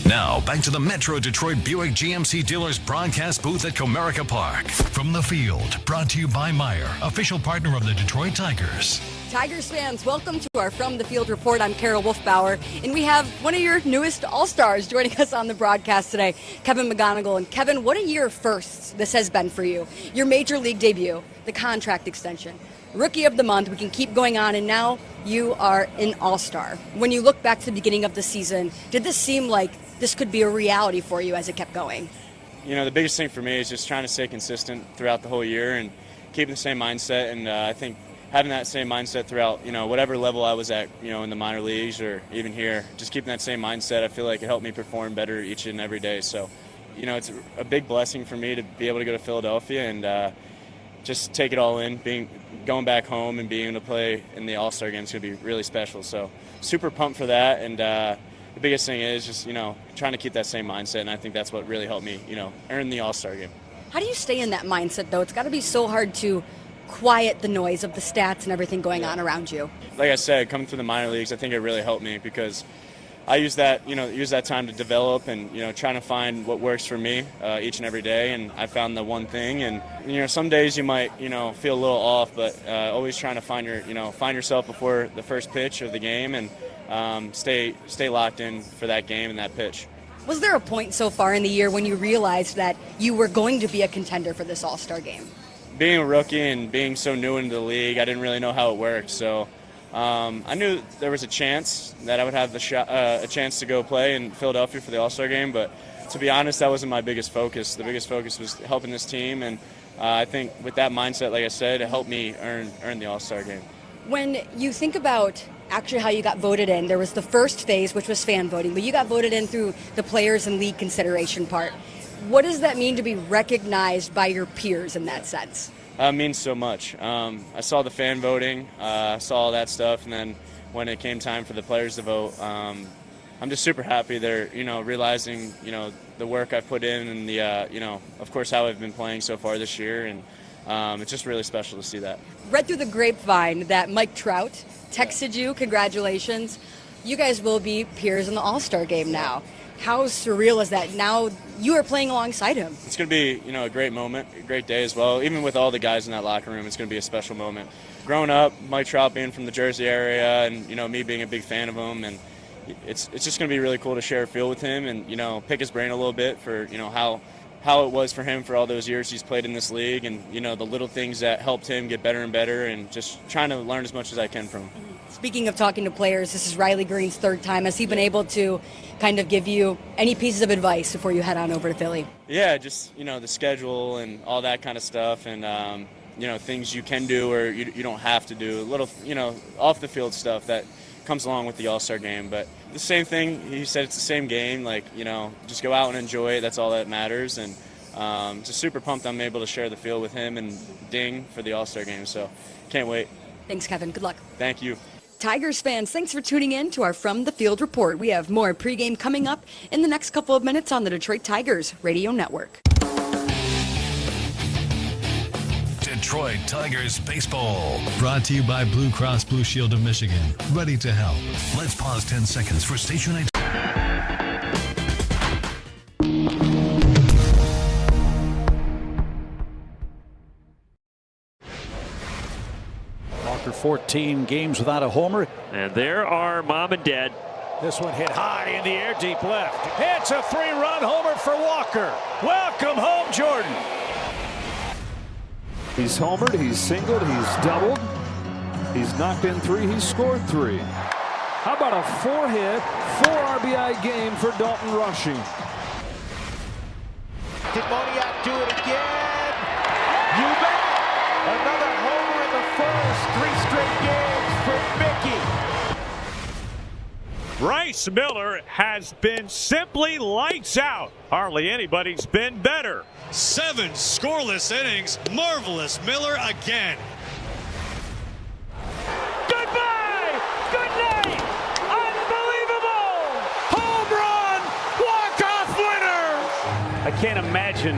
Now, back to the Metro Detroit Buick GMC dealers broadcast booth at Comerica Park. From the field, brought to you by Meyer, official partner of the Detroit Tigers. Tigers fans, welcome to our From the Field report. I'm Carol Wolfbauer, and we have one of your newest All-Stars joining us on the broadcast today, Kevin McGonigal. And Kevin, what a year of firsts this has been for you. Your major league debut, the contract extension, Rookie of the Month, we can keep going on, and now you are an All-Star. When you look back to the beginning of the season, did this seem like this could be a reality for you as it kept going? You know, the biggest thing for me is just trying to stay consistent throughout the whole year and keeping the same mindset. And I think having that same mindset throughout, whatever level I was at, in the minor leagues or even here, just keeping that same mindset, I feel like it helped me perform better each and every day. So, it's a big blessing for me to be able to go to Philadelphia and just take it all in. Going back home and being able to play in the All-Star game is going to be really special. So, super pumped for that. And the biggest thing is just, trying to keep that same mindset, and I think that's what really helped me, earn the All-Star game. How do you stay in that mindset, though? It's got to be so hard to quiet the noise of the stats and everything going on around you. Like I said, coming through the minor leagues, I think it really helped me because I use that time to develop and, trying to find what works for me each and every day, and I found the one thing. And, some days you might, feel a little off, but always trying to find yourself before the first pitch of the game and stay locked in for that game and that pitch. Was there a point so far in the year when you realized that you were going to be a contender for this All-Star game? Being a rookie and being so new into the league, I didn't really know how it worked. So I knew there was a chance that I would have a chance to go play in Philadelphia for the All-Star game. But to be honest, that wasn't my biggest focus. The biggest focus was helping this team. And I think with that mindset, like I said, it helped me earn the All-Star game. When you think about actually how you got voted in, there was the first phase, which was fan voting, but you got voted in through the players and league consideration part. What does that mean to be recognized by your peers in that sense? It means so much. I saw the fan voting, saw all that stuff, and then when it came time for the players to vote, I'm just super happy they're, realizing, the work I've put in and the, of course, how I've been playing so far this year, and it's just really special to see that. Read through the grapevine that Mike Trout texted you, congratulations. You guys will be peers in the All-Star game now. How surreal is that? Now you are playing alongside him. It's going to be, a great moment, a great day as well. Even with all the guys in that locker room, it's going to be a special moment. Growing up, Mike Trout being from the Jersey area and, me being a big fan of him, and it's just going to be really cool to share a field with him and, pick his brain a little bit for, how it was for him for all those years he's played in this league and, the little things that helped him get better and better and just trying to learn as much as I can from him. Speaking of talking to players, this is Riley Green's third time. Has he been able to kind of give you any pieces of advice before you head on over to Philly? Yeah, just, the schedule and all that kind of stuff and, things you can do or you don't have to do. A little, off the field stuff that comes along with the All-Star game. But the same thing, he said it's the same game. Like, just go out and enjoy it. That's all that matters. And just super pumped I'm able to share the field with him and Ding for the All-Star game. So can't wait. Thanks, Kevin. Good luck. Thank you. Tigers fans, thanks for tuning in to our From the Field report. We have more pregame coming up in the next couple of minutes on the Detroit Tigers Radio Network. Detroit Tigers baseball. Brought to you by Blue Cross Blue Shield of Michigan. Ready to help. Let's pause 10 seconds for station ID. After 14 games without a homer. And there are Mom and Dad. This one hit high in the air, deep left. It's a 3-run homer for Walker. Welcome home, Jordan. He's homered, he's singled, he's doubled. He's knocked in 3, he's scored 3. How about a 4-hit, 4 RBI game for Dalton Rushing? Did Moniak do it again? You bet! Another homer in the first, 3 straight games for Mickey. Bryce Miller has been simply lights out. Hardly anybody's been better. 7 scoreless innings. Marvelous Miller again. Goodbye! Good night! Unbelievable! Home run! Walk-off winner! I can't imagine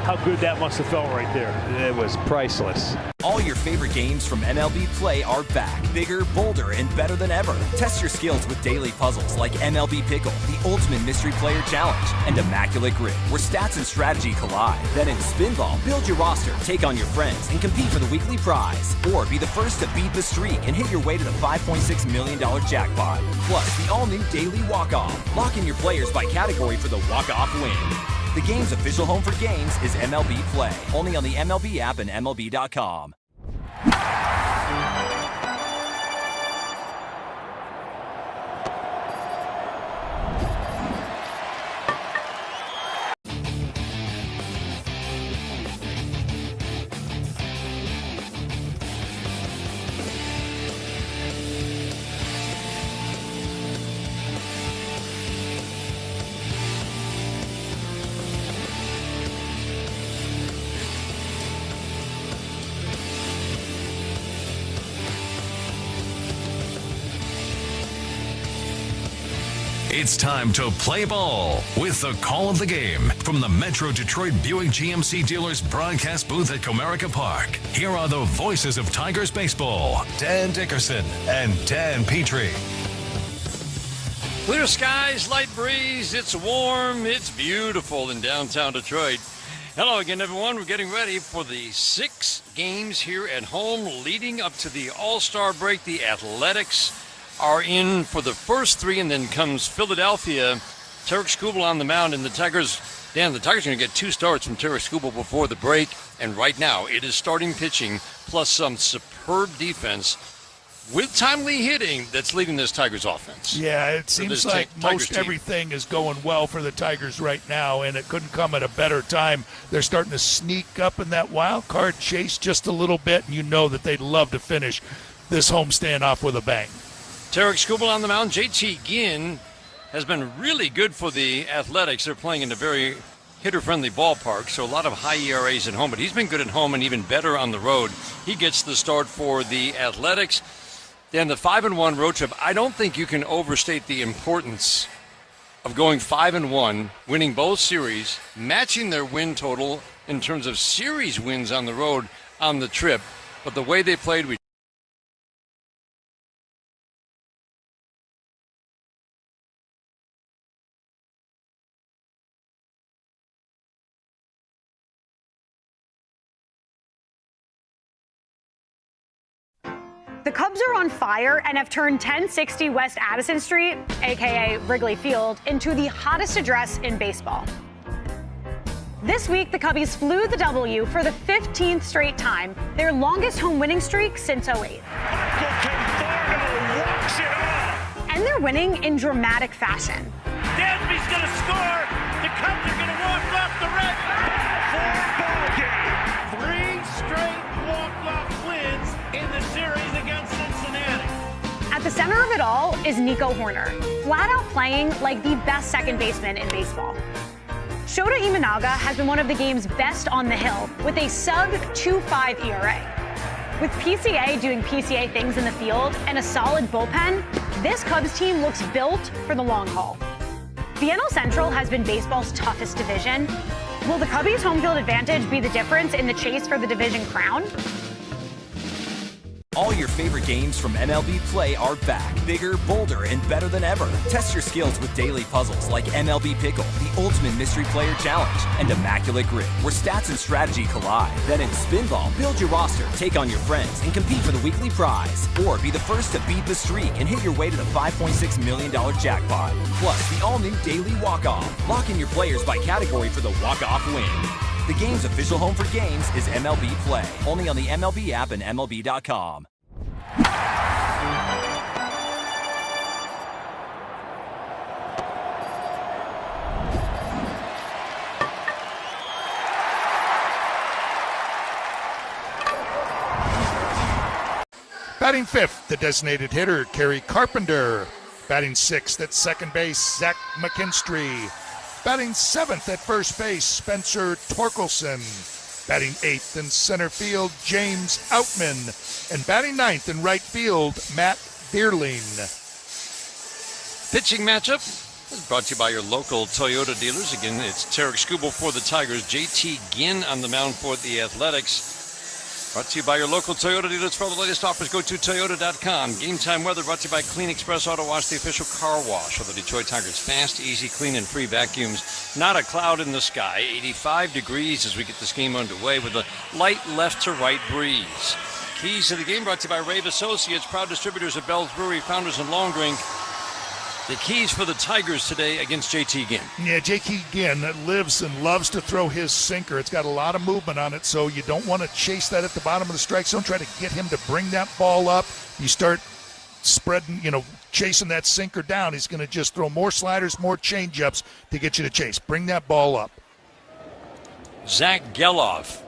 how good that must have felt right there. It was priceless. All your favorite games from MLB Play are back, bigger, bolder, and better than ever. Test your skills with daily puzzles like MLB Pickle, the Ultimate Mystery Player Challenge, and Immaculate Grip, where stats and strategy collide. Then in Spinball, build your roster, take on your friends, and compete for the weekly prize. Or be the first to beat the streak and hit your way to the $5.6 million jackpot. Plus, the all-new Daily Walk-Off. Lock in your players by category for the walk-off win. The game's official home for games is MLB Play, only on the MLB app and MLB.com. It's time to play ball with the call of the game from the Metro Detroit Buick GMC Dealers broadcast booth at Comerica Park. Here are the voices of Tigers baseball, Dan Dickerson and Dan Petrie. Clear skies, light breeze, it's warm, it's beautiful in downtown Detroit. Hello again, everyone. We're getting ready for the 6 games here at home leading up to the All-Star break. The Athletics are in for the first 3, and then comes Philadelphia. Tarek Skubal on the mound, and the Tigers are going to get 2 starts from Tarek Skubal before the break, and right now it is starting pitching plus some superb defense with timely hitting that's leading this Tigers offense. Yeah, it seems like most everything is going well for the Tigers right now, and it couldn't come at a better time. They're starting to sneak up in that wild card chase just a little bit, and you know that they'd love to finish this homestand off with a bang. Tarek Skubal on the mound. JT Ginn has been really good for the Athletics. They're playing in a very hitter-friendly ballpark, so a lot of high ERAs at home, but he's been good at home and even better on the road. He gets the start for the Athletics. Then the 5-1 road trip. I don't think you can overstate the importance of going 5-1, winning both series, matching their win total in terms of series wins on the road on the trip. But the way they played, we The Cubs are on fire and have turned 1060 West Addison Street, a.k.a. Wrigley Field, into the hottest address in baseball. This week, the Cubbies flew the W for the 15th straight time, their longest home winning streak since '08. And they're winning in dramatic fashion. Dansby's going to score. The Cubs are going to walk off the red. 4 ball game. 3 straight walk-off wins in the series against Cincinnati. At the center of it all is Nico Horner, flat out playing like the best second baseman in baseball. Shota Imanaga has been one of the game's best on the hill with a sub-2.5 ERA. With PCA doing PCA things in the field and a solid bullpen, this Cubs team looks built for the long haul. The NL Central has been baseball's toughest division. Will the Cubbies' home field advantage be the difference in the chase for the division crown? All your favorite games from MLB Play are back, bigger, bolder, and better than ever. Test your skills with daily puzzles like MLB Pickle, the Ultimate Mystery Player Challenge, and Immaculate Grip, where stats and strategy collide. Then in Spinball, build your roster, take on your friends, and compete for the weekly prize. Or be the first to beat the streak and hit your way to the $5.6 million jackpot. Plus, the all-new Daily Walk-Off. Lock in your players by category for the walk-off win. The game's official home for games is MLB Play, only on the MLB app and MLB.com. Batting 5th, the designated hitter, Kerry Carpenter. Batting 6th at second base, Zach McKinstry. Batting 7th at first base, Spencer Torkelson. Batting 8th in center field, James Outman. And batting 9th in right field, Matt Bierling. Pitching matchup, It's brought to you by your local Toyota dealers. Again, it's Tarek Skubal for the Tigers, JT Ginn on the mound for the Athletics. Brought to you by your local Toyota dealers. For all the latest offers, go to Toyota.com. Game time weather brought to you by Clean Express Auto Wash, the official car wash of the Detroit Tigers. Fast, easy, clean, and free vacuums. Not a cloud in the sky. 85 degrees as we get this game underway with a light left to right breeze. Keys to the game brought to you by Rave Associates, proud distributors of Bell's Brewery, founders and Long Drink. The keys for the Tigers today against JT Ginn. Yeah, JT Ginn lives and loves to throw his sinker. It's got a lot of movement on it, so you don't want to chase that at the bottom of the strike zone. Try to get him to bring that ball up. You start spreading, chasing that sinker down. He's going to just throw more sliders, more changeups to get you to chase. Bring that ball up. Zach Geloff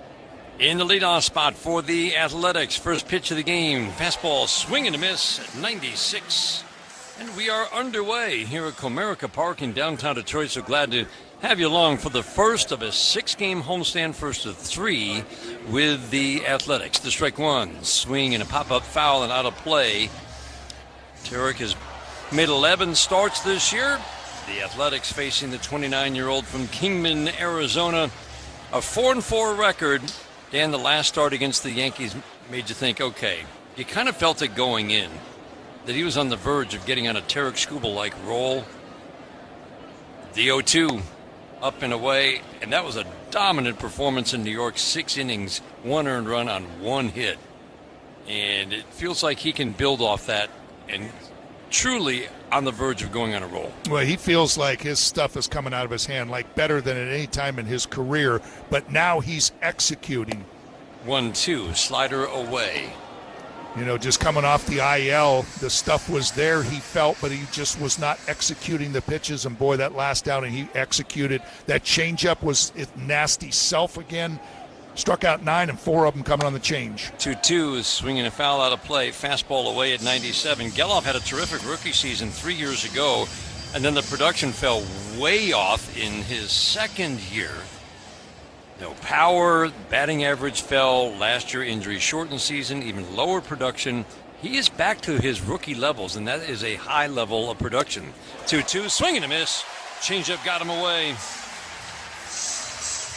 in the leadoff spot for the Athletics. First pitch of the game. Fastball swing and a miss at 96. And we are underway here at Comerica Park in downtown Detroit. So glad to have you along for the first of a 6-game homestand, first of 3 with the Athletics. The strike one, swing and a pop-up foul and out of play. Tarek has made 11 starts this year. The Athletics facing the 29-year-old from Kingman, Arizona. A 4-4 record. Dan, the last start against the Yankees made you think, okay, you kind of felt it going in, that he was on the verge of getting on a Tarek Skubal-like roll. The 0-2 up and away, and that was a dominant performance in New York. 6 innings, 1 earned run on 1 hit. And it feels like he can build off that and truly on the verge of going on a roll. Well, he feels like his stuff is coming out of his hand like better than at any time in his career, but now he's executing. 1-2, slider away. Just coming off the IL, the stuff was there, he felt, but he just was not executing the pitches. And, boy, that last outing, he executed. That changeup was nasty self again. Struck out 9, and 4 of them coming on the change. 2-2 is swinging a foul out of play. Fastball away at 97. Geloff had a terrific rookie season 3 years ago, and then the production fell way off in his second year. No power, batting average fell last year, injury-shortened season, even lower production. He is back to his rookie levels, and that is a high level of production. 2-2, swing and a miss. Changeup got him away.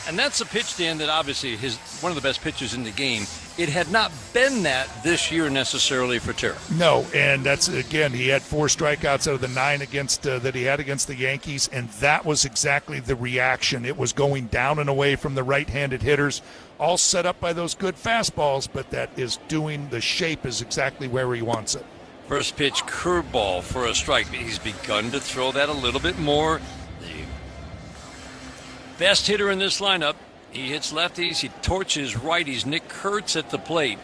And that's a pitch, Dan, that obviously one of the best pitches in the game. It had not been that this year necessarily for Tarek. No, and that's, again, he had 4 strikeouts out of the 9 that he had against the Yankees, and that was exactly the reaction. It was going down and away from the right-handed hitters, all set up by those good fastballs, but that is doing, the shape is exactly where he wants it. First pitch, curveball for a strike. He's begun to throw that a little bit more. Best hitter in this lineup. He hits lefties. He torches righties. Nick Kurtz at the plate.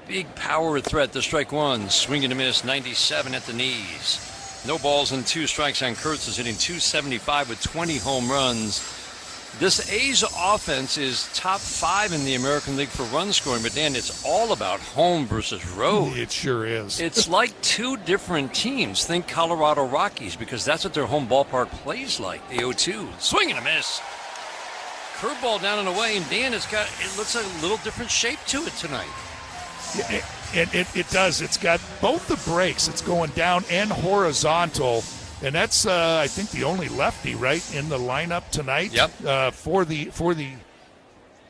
Big power threat. The strike one. Swing and a miss. 97 at the knees. No balls and 2 strikes on Kurtz. Is hitting .275 with 20 home runs. This A's offense is top 5 in the American League for run scoring. But, Dan, it's all about home versus road. It sure is. It's like 2 different teams. Think Colorado Rockies, because that's what their home ballpark plays like. The 0-2. Swing and a miss. Curveball down and away, and Dan, it looks like a little different shape to it tonight. Yeah, it does. It's got both the breaks. It's going down and horizontal, and that's I think the only lefty right in the lineup tonight. Yep. For the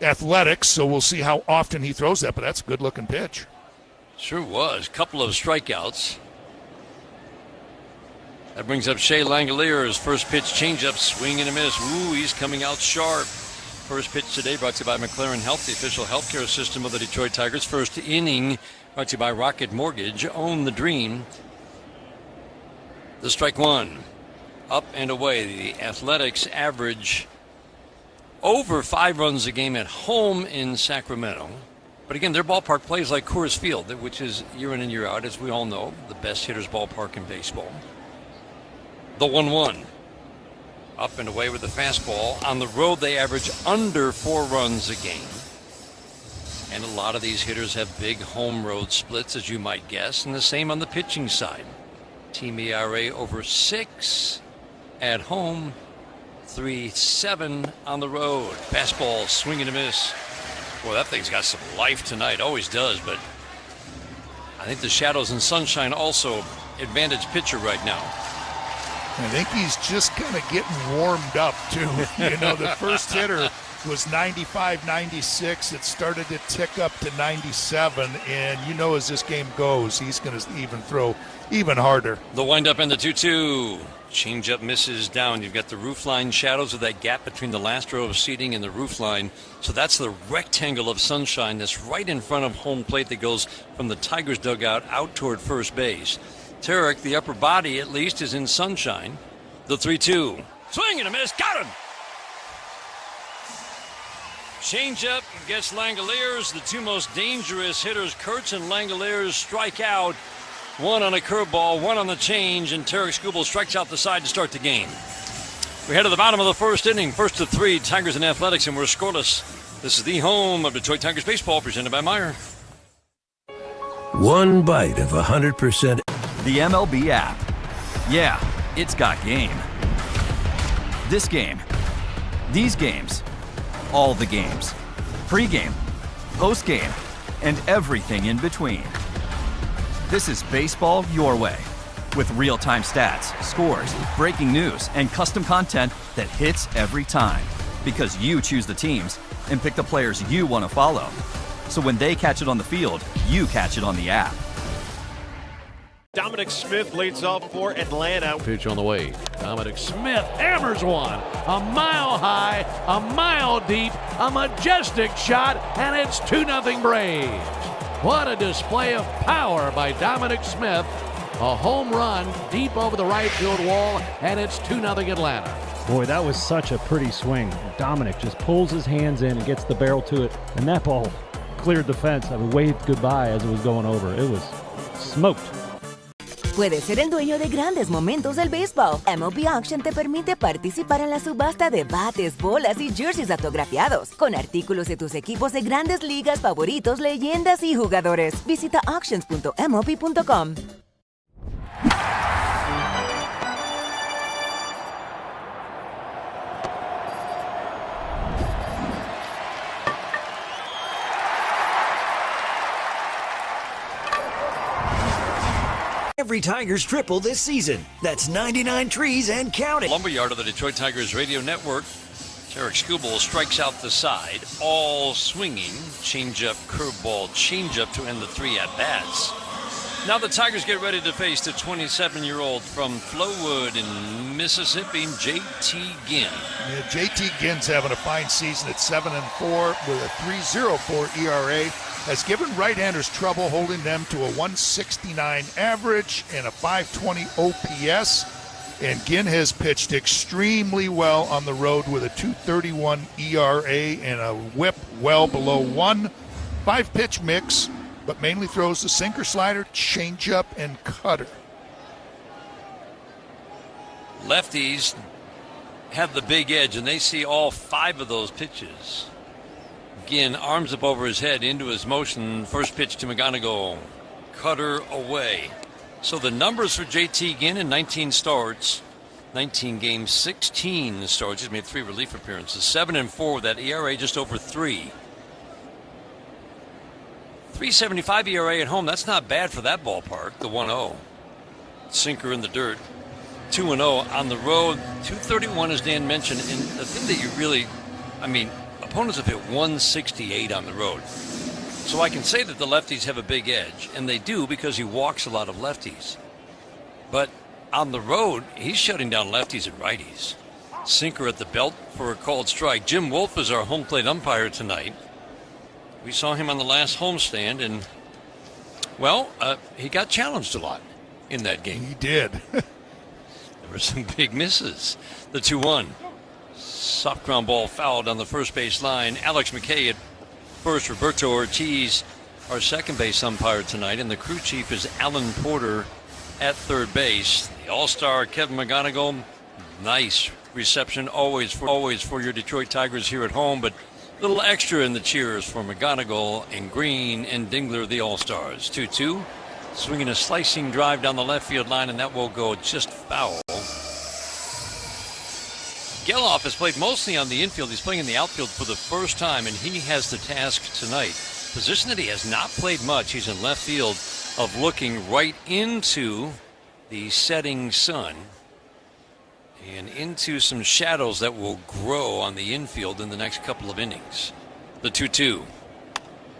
Athletics. So we'll see how often he throws that, but that's a good looking pitch. Sure was. Couple of strikeouts. That brings up Shea Langoliers. First pitch, changeup, swing and a miss. Ooh, he's coming out sharp. First pitch today brought to you by McLaren Health, the official healthcare system of the Detroit Tigers. First inning brought to you by Rocket Mortgage. Own the dream. The strike one. Up and away. The Athletics average over 5 runs a game at home in Sacramento. But again, their ballpark plays like Coors Field, which is year in and year out, as we all know, the best hitter's ballpark in baseball. The 1-1. Up and away with the fastball. On the road, they average under 4 runs a game. And a lot of these hitters have big home road splits, as you might guess, and the same on the pitching side. Team ERA over 6 at home, 3.7 on the road. Fastball, swing and a miss. Boy, that thing's got some life tonight. Always does, but I think the shadows and sunshine also advantage pitcher right now. I think he's just kind of getting warmed up, too. You know, the first hitter was 95, 96. It started to tick up to 97. And you know, as this game goes, he's going to even throw even harder. The windup and the 2-2. Changeup misses down. You've got the roofline shadows of that gap between the last row of seating and the roofline. So that's the rectangle of sunshine that's right in front of home plate that goes from the Tigers dugout out toward first base. Tarek, the upper body at least, is in sunshine. The 3-2. Swing and a miss. Got him. Changeup gets Langoliers. The two most dangerous hitters, Kurtz and Langoliers, strike out. One on a curveball, one on the change, and Tarek Skubal strikes out the side to start the game. We head to the bottom of the first inning. 1-3, Tigers and Athletics, and we're scoreless. This is the home of Detroit Tigers baseball, presented by Meyer. One bite of 100%. The MLB app. Yeah, it's got game. This game. These games. All the games. Pre-game, post-game, and everything in between. This is baseball your way. With real-time stats, scores, breaking news, and custom content that hits every time. Because you choose the teams and pick the players you want to follow. So when they catch it on the field, you catch it on the app. Dominic Smith leads off for Atlanta. Pitch on the way. Dominic Smith hammers one. A mile high, a mile deep, a majestic shot, and it's 2-0 Braves. What a display of power by Dominic Smith. A home run deep over the right field wall, and it's 2-0 Atlanta. Boy, that was such a pretty swing. Dominic just pulls his hands in and gets the barrel to it, and that ball cleared the fence. I mean, waved goodbye as it was going over. It was smoked. Puedes ser el dueño de grandes momentos del béisbol. MLB Auction te permite participar en la subasta de bates, bolas y jerseys autografiados, con artículos de tus equipos de grandes ligas favoritos, leyendas y jugadores. Visita auctions.mlb.com. Every Tigers triple this season. That's 99 trees and counting. Lumberyard of the Detroit Tigers radio network. Tarek Skubal strikes out the side, all swinging. Changeup, curveball, changeup to end the three at-bats. Now the Tigers get ready to face the 27-year-old from Flowood in Mississippi, J.T. Ginn. Yeah, J.T. Ginn's having a fine season at 7-4 with a 3.04 ERA. Has given right-handers trouble, holding them to a 169 average and a 520 OPS. And Ginn has pitched extremely well on the road with a 2.31 ERA and a whip well below 1. 5-pitch mix, but mainly throws the sinker, slider, changeup, and cutter. Lefties have the big edge, and they see all 5 of those pitches. Ginn, arms up over his head, into his motion. First pitch to McGonigal. Cutter away. So the numbers for J.T. Ginn in 19 starts, 19 games, 16 starts. He's made 3 relief appearances. 7-4 with that ERA just over 3. 3.75 ERA at home. That's not bad for that ballpark. The 1-0. Sinker in the dirt. 2-0 on the road. 2.31 as Dan mentioned. And the thing that you really, opponents have hit 168 on the road. So I can say that the lefties have a big edge, and they do because he walks a lot of lefties. But on the road, he's shutting down lefties and righties. Sinker at the belt for a called strike. Jim Wolf is our home plate umpire tonight. We saw him on the last homestand, and, he got challenged a lot in that game. He did. There were some big misses. The 2-1. Soft ground ball fouled on the first base line. Alex McKay at first. Roberto Ortiz, our second base umpire tonight. And the crew chief is Alan Porter at third base. The all-star Kevin McGonigal. Nice reception always for your Detroit Tigers here at home. But a little extra in the cheers for McGonigal and Green and Dingler, the all-stars. 2-2. Swinging a slicing drive down the left field line, and that will go just foul. Geloff has played mostly on the infield. He's playing in the outfield for the first time, and he has the task tonight. Position that he has not played much. He's in left field of looking right into the setting sun. and into some shadows that will grow on the infield in the next couple of innings. The 2-2.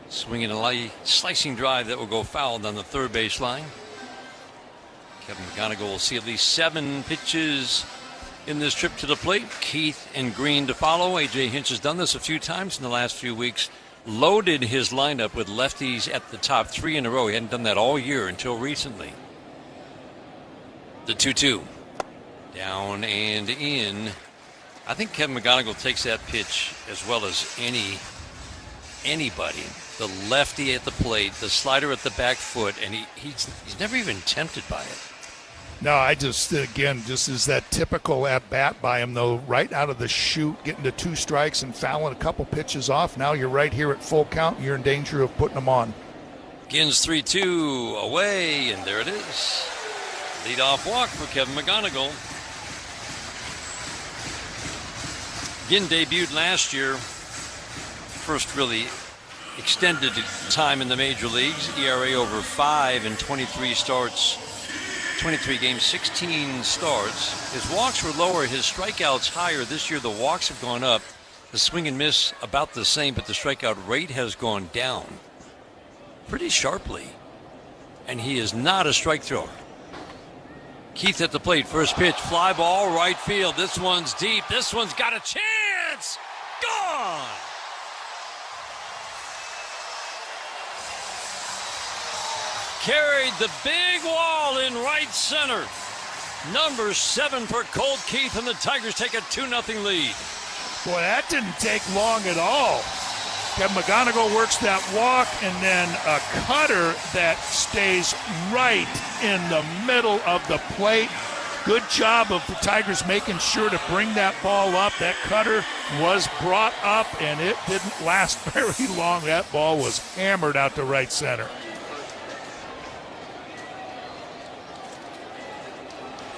Swinging a slicing drive that will go foul down the third base line. Kevin McGonigal will see at least 7 pitches in this trip to the plate. Keith and Green to follow. A.J. Hinch has done this a few times in the last few weeks. Loaded his lineup with lefties at the top 3 in a row. He hadn't done that all year until recently. The 2-2. Down and in. I think Kevin McGonigal takes that pitch as well as anybody. The lefty at the plate, the slider at the back foot, and he's never even tempted by it. No, I just is that typical at-bat by him, though, right out of the chute, getting to 2 strikes and fouling a couple pitches off. Now you're right here at full count. You're in danger of putting them on. Begins 3-2 away, and there it is. Leadoff walk for Kevin McGonigal. Ginn debuted last year. First really extended time in the major leagues. ERA over 5 in 23 starts. 23 games, 16 starts. His walks were lower, his strikeouts higher. This year the walks have gone up. The swing and miss about the same, but the strikeout rate has gone down pretty sharply. And he is not a strike thrower. Keith at the plate, first pitch, fly ball, right field. This one's deep. This one's got a chance. Gone. Carried the big wall in right center. Number 7 for Colt Keith, and the Tigers take a 2-0 lead. Boy, that didn't take long at all. Kevin McGonigal works that walk, and then a cutter that stays right in the middle of the plate. Good job of the Tigers making sure to bring that ball up. That cutter was brought up, and it didn't last very long. That ball was hammered out to right center.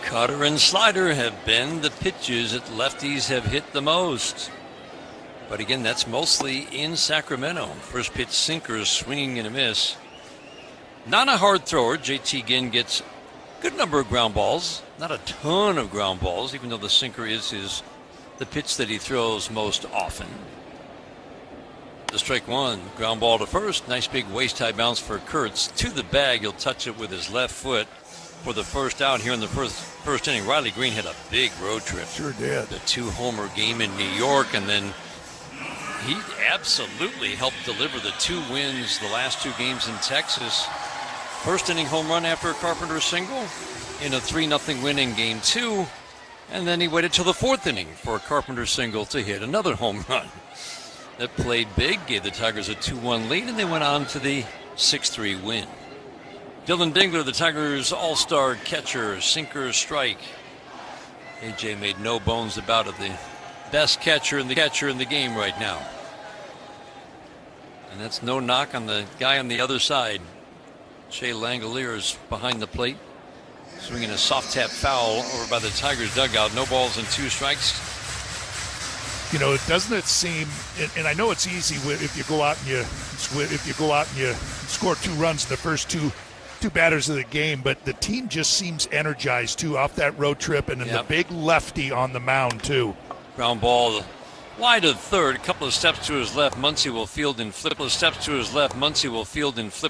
Cutter and slider have been the pitches that lefties have hit the most. But again, that's mostly in Sacramento. First pitch sinker, swinging and a miss. Not a hard thrower. JT Ginn gets a good number of ground balls. Not a ton of ground balls, even though the sinker is the pitch that he throws most often. The strike one, ground ball to first. Nice big waist-high bounce for Kurtz. To the bag, he'll touch it with his left foot for the first out here in the first inning. Riley Green had a big road trip. Sure did. The 2-homer game in New York, and then he absolutely helped deliver the 2 wins the last 2 games in Texas. First inning home run after a Carpenter single in a 3-0 win in game 2, and then he waited till the 4th inning for a Carpenter single to hit another home run. That played big, gave the Tigers a 2-1 lead, and they went on to the 6-3 win. Dylan Dingler, the Tigers' all-star catcher, sinker strike. AJ made no bones about it. The best catcher in the game right now. And that's no knock on the guy on the other side. Shea Langolier is behind the plate, swinging a soft tap foul over by the Tigers dugout. No balls and 2 strikes. You know, doesn't it seem? And I know it's easy if you go out and you score 2 runs in the first two batters of the game, but the team just seems energized too off that road trip, and then the big lefty on the mound too. Ground ball wide of third, a couple of steps to his left. Muncy will field and flip.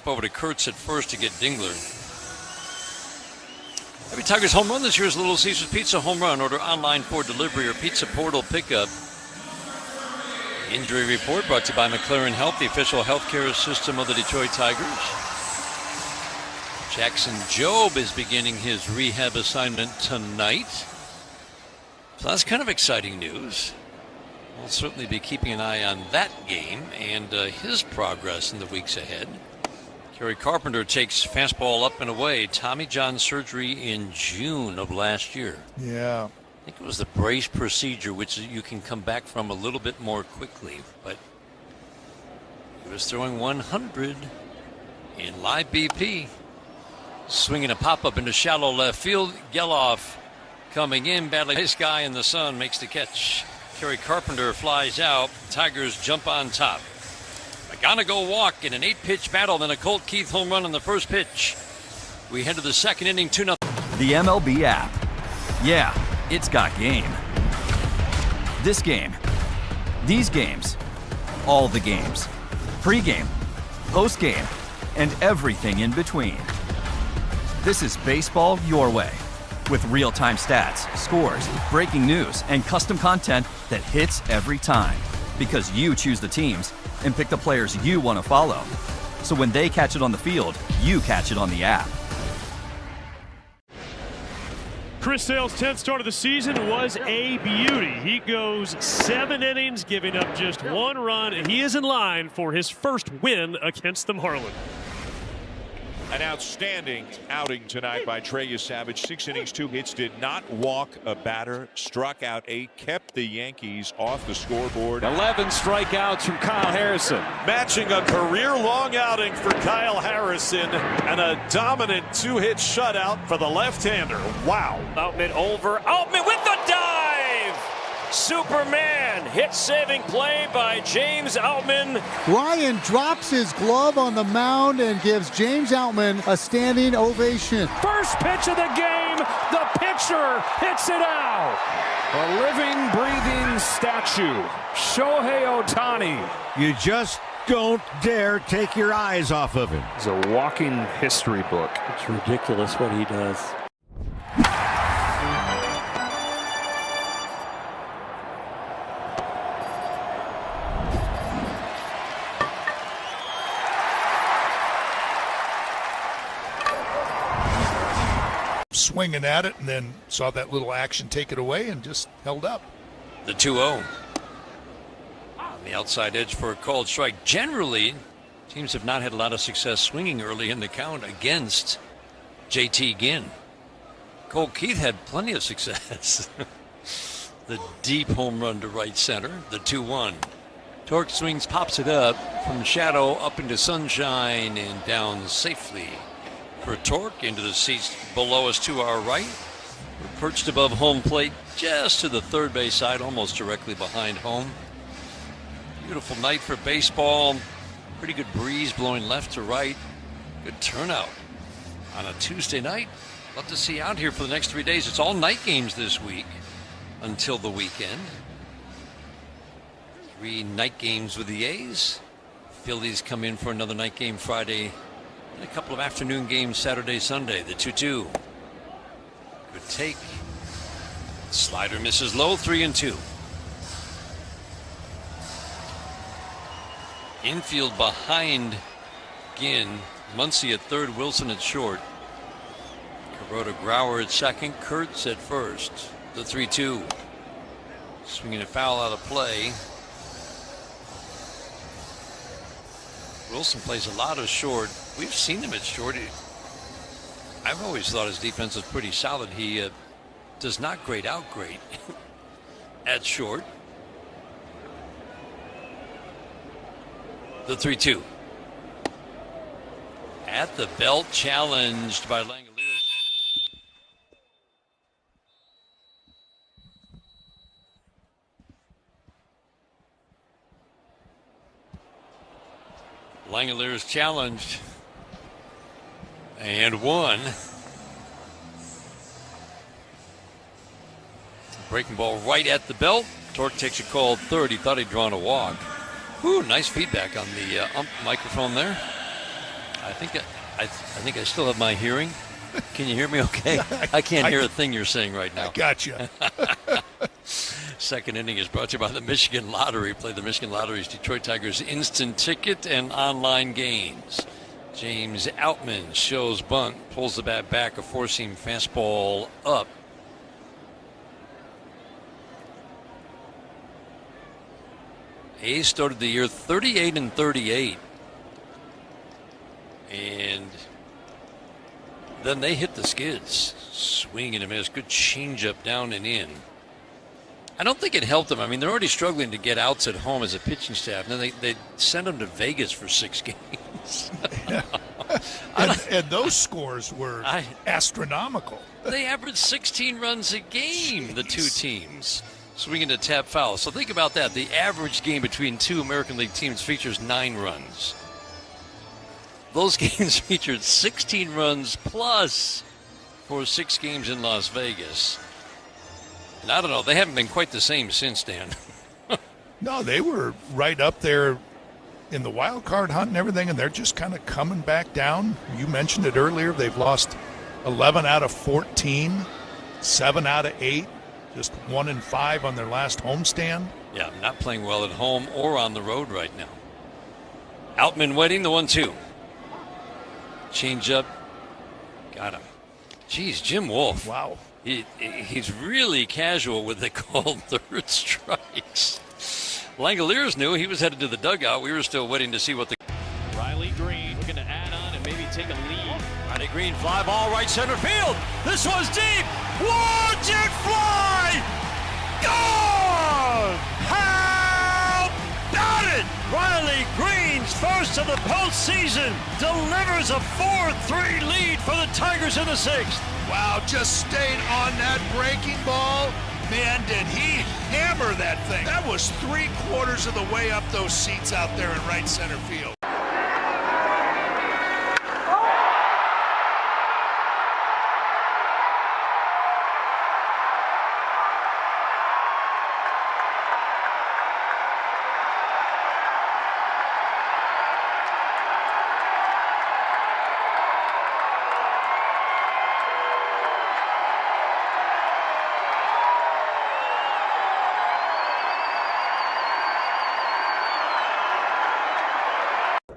Over to Kurtz at first to get Dingler. Every Tigers home run this year is Little Caesars Pizza home run. Order online for delivery or Pizza Portal pickup. Injury report brought to you by McLaren Health, the official healthcare system of the Detroit Tigers. Jackson Jobe is beginning his rehab assignment tonight. So that's kind of exciting news. We'll certainly be keeping an eye on that game and his progress in the weeks ahead. Kerry Carpenter takes fastball up and away. Tommy John surgery in June of last year. Yeah. I think it was the brace procedure, which you can come back from a little bit more quickly. But he was throwing 100 in live BP. Swinging a pop-up into shallow left field. Geloff coming in badly. This guy in the sun makes the catch. Kerry Carpenter flies out. Tigers jump on top. McGonigal walk in an 8-pitch battle, then a Colt Keith home run on the first pitch. We head to the second inning, 2-0. The MLB app. Yeah, it's got game. This game, these games, all the games, pre-game, post-game, and everything in between. This is baseball your way, with real-time stats, scores, breaking news, and custom content that hits every time. Because you choose the teams and pick the players you want to follow. So when they catch it on the field, you catch it on the app. Chris Sale's 10th start of the season was a beauty. He goes 7 innings, giving up just 1 run, and he is in line for his first win against the Marlins. An outstanding outing tonight by Trey Savage. 6 innings, 2 hits, did not walk a batter, struck out 8, kept the Yankees off the scoreboard. 11 strikeouts from Kyle Harrison. Matching a career-long outing for Kyle Harrison and a dominant 2-hit shutout for the left-hander. Wow. Outman over. Outman with the dive! Superman hit-saving play by James Outman. Ryan drops his glove on the mound and gives James Outman a standing ovation. First pitch of the game, the pitcher hits it out. A living, breathing statue, Shohei Ohtani. You just don't dare take your eyes off of him. He's a walking history book. It's ridiculous what he does. Swinging at it and then saw that little action take it away and just held up. The 2-0 on the outside edge for a called strike. Generally, teams have not had a lot of success swinging early in the count against JT Ginn. Cole Keith had plenty of success. The deep home run to right center, the 2-1. Torque swings, pops it up from shadow up into sunshine and down safely for Torque into the seats below us to our right. We're perched above home plate just to the third base side, almost directly behind home. Beautiful night for baseball. Pretty good breeze blowing left to right. Good turnout on a Tuesday night. Love to see you out here for the next 3 days. It's all night games this week until the weekend. 3 night games with the A's. Phillies come in for another night game Friday. And a couple of afternoon games Saturday, Sunday. The 2-2. Good take. Slider misses low, 3-2. Infield behind Ginn. Muncy at third, Wilson at short. Kubota, Grauer at second, Kurtz at first. The 3-2. Swinging a foul out of play. Wilson plays a lot of short. We've seen him at short. I've always thought his defense is pretty solid. He does not grade out great at short. The 3-2. At the belt, challenged by Langoliers. Langoliers challenged and won. Breaking ball right at the belt. Torque takes a call third. He thought he'd drawn a walk. Whew, nice feedback on the ump microphone there. I think I still have my hearing. Can you hear me okay? I can't hear a thing you're saying right now. I gotcha. Second inning is brought to you by the Michigan Lottery. Play the Michigan Lottery's Detroit Tigers instant ticket and online games. James Outman shows bunt, pulls the bat back, a four-seam fastball up. A's started the year 38-38. And then they hit the skids. Swing and a miss. Good changeup down and in. I don't think it helped them. I mean, they're already struggling to get outs at home as a pitching staff. And then they sent them to Vegas for 6 games. and those scores were astronomical. They averaged 16 runs a game, the two teams, swinging a tap foul. So think about that. The average game between two American League teams features 9 runs. Those games featured 16 runs plus for 6 games in Las Vegas. And I don't know. They haven't been quite the same since, Dan. No, they were right up there in the wild card hunt and everything, and they're just kind of coming back down. You mentioned it earlier. They've lost 11 out of 14, 7 out of 8, just 1-5 on their last homestand. Yeah, not playing well at home or on the road right now. Outman waiting, the 1-2. Change up. Got him. Geez, Jim Wolf. Wow. He's really casual with the called third strikes. Langoliers knew he was headed to the dugout. We were still waiting to see what the... Riley Green looking to add on and maybe take a lead. Riley Green, fly ball, right center field. This one's deep. Watch it fly! Gone! How about it? Riley Green's first of the postseason delivers a 4-3 lead for the Tigers in the 6th. Wow, just stayed on that breaking ball. Man, did he hammer that thing. That was 3/4 of the way up those seats out there in right center field.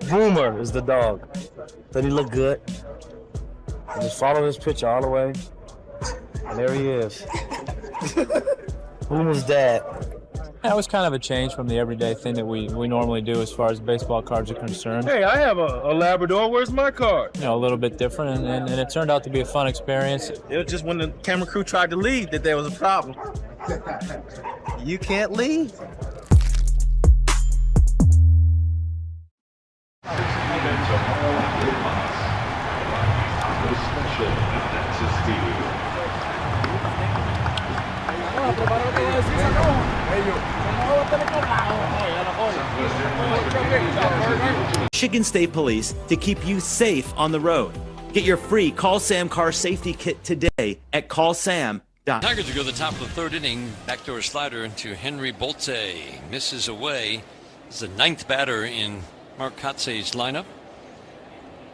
Boomer is the dog. Then he looked good. I just followed his pitch all the way. And there he is. Boomer's dad. That was kind of a change from the everyday thing that we normally do as far as baseball cards are concerned. Hey, I have a Labrador. Where's my card? You know, a little bit different, and it turned out to be a fun experience. It was just when the camera crew tried to leave that there was a problem. You can't leave. Michigan State Police to keep you safe on the road. Get your free Call Sam car safety kit today at callsam.com. Tigers will go to the top of the third inning. Backdoor slider into Henry Bolte. Misses away. This is the 9th batter in Mark Kotze's lineup.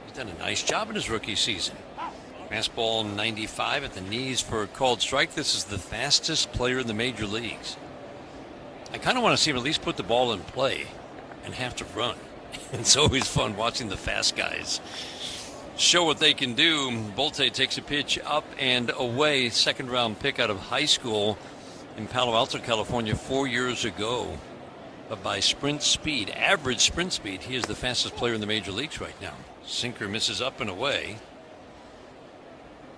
He's done a nice job in his rookie season. Fastball 95 at the knees for a called strike. This is the fastest player in the major leagues. I kind of want to see him at least put the ball in play and have to run. It's always fun watching the fast guys show what they can do. Bolte takes a pitch up and away. 2nd round pick out of high school in Palo Alto, California 4 years ago. But by sprint speed, average sprint speed, he is the fastest player in the major leagues right now. Sinker misses up and away.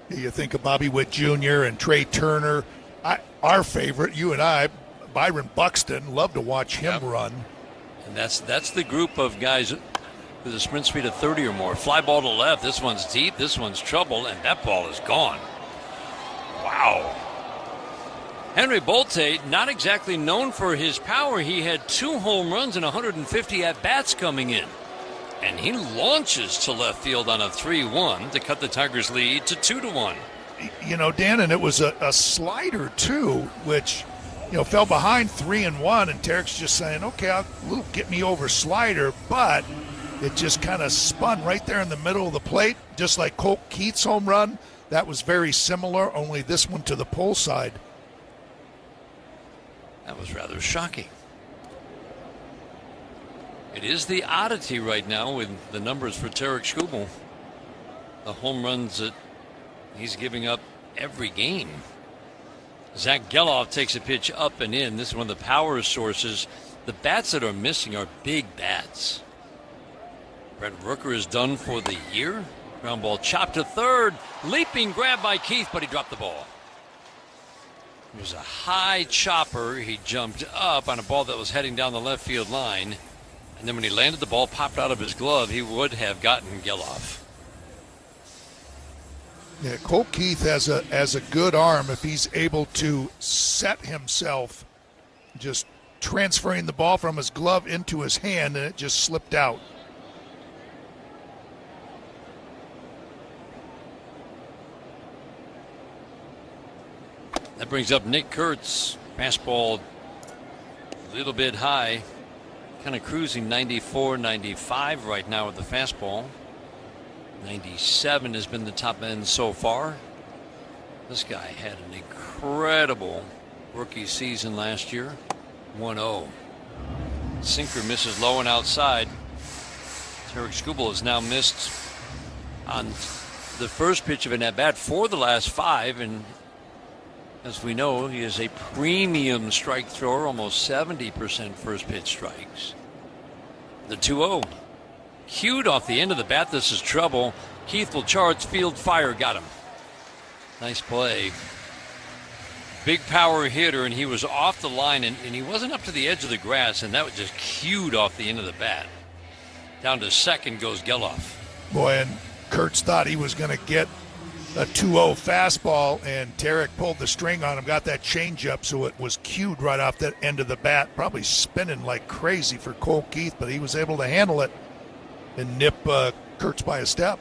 You think of Bobby Witt Jr. and Trey Turner. Our favorite, you and I, Byron Buxton, love to watch him run. And that's the group of guys with a sprint speed of 30 or more. Fly ball to left. This one's deep. This one's trouble. And that ball is gone. Wow. Henry Bolte, not exactly known for his power. He had 2 home runs and 150 at-bats coming in. And he launches to left field on a 3-1 to cut the Tigers' lead to 2-1. You know, Dan, and it was a slider, too, which, you know, fell behind 3-1. And Tarek's just saying, okay, get me over slider. But it just kind of spun right there in the middle of the plate, just like Colt Keith's home run. That was very similar, only this one to the pull side. That was rather shocking. It is the oddity right now with the numbers for Tarek Skubal. The home runs that he's giving up every game. Zach Geloff takes a pitch up and in. This is one of the power sources. The bats that are missing are big bats. Brett Rooker is done for the year. Ground ball chopped to third. Leaping grab by Keith, but he dropped the ball. It was a high chopper. He jumped up on a ball that was heading down the left field line. And then when he landed, the ball popped out of his glove. He would have gotten Geloff. Yeah, Colt Keith has a good arm if he's able to set himself, just transferring the ball from his glove into his hand, and it just slipped out. That brings up Nick Kurtz. Fastball a little bit high. Kind of cruising 94, 95 right now with the fastball. 97 has been the top end so far. This guy had an incredible rookie season last year. 1-0. Sinker misses low and outside. Tarek Skubal has now missed on the first pitch of an at-bat for the last 5, and as we know, he is a premium strike thrower, almost 70% first pitch strikes. The 2-0. Cued off the end of the bat. This is trouble. Keith will charge. Field fire got him. Nice play. Big power hitter, and he was off the line, and he wasn't up to the edge of the grass, and that was just cued off the end of the bat. Down to second goes Geloff. Boy, and Kurtz thought he was going to get a 2-0 fastball, and Tarek pulled the string on him, got that changeup, so it was cued right off that end of the bat, probably spinning like crazy for Cole Keith, but he was able to handle it and nip Kurtz by a step.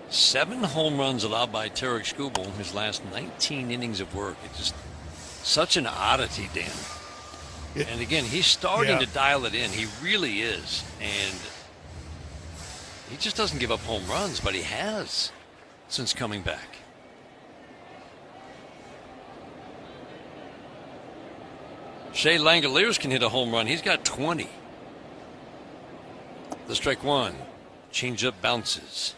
7 home runs allowed by Tarek Skubal in his last 19 innings of work. It's just such an oddity, Dan. And again, he's starting to dial it in. He really is. And he just doesn't give up home runs, but he has since coming back. Shea Langoliers can hit a home run. He's got 20. The strike one. Changeup bounces.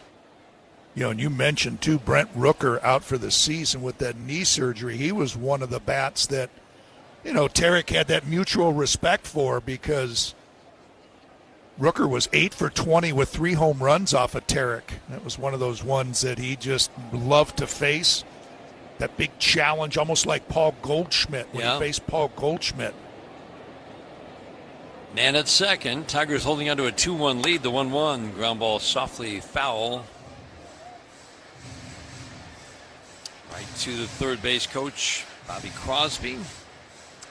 You know, and you mentioned, too, Brent Rooker out for the season with that knee surgery. He was one of the bats that, you know, Tarek had that mutual respect for, because Rooker was 8 for 20 with 3 home runs off of Tarek. That was one of those ones that he just loved to face. That big challenge, almost like Paul Goldschmidt when he faced Paul Goldschmidt. Man at second. Tigers holding on to a 2-1 lead. The 1-1 ground ball softly foul. Right to the third base coach, Bobby Crosby.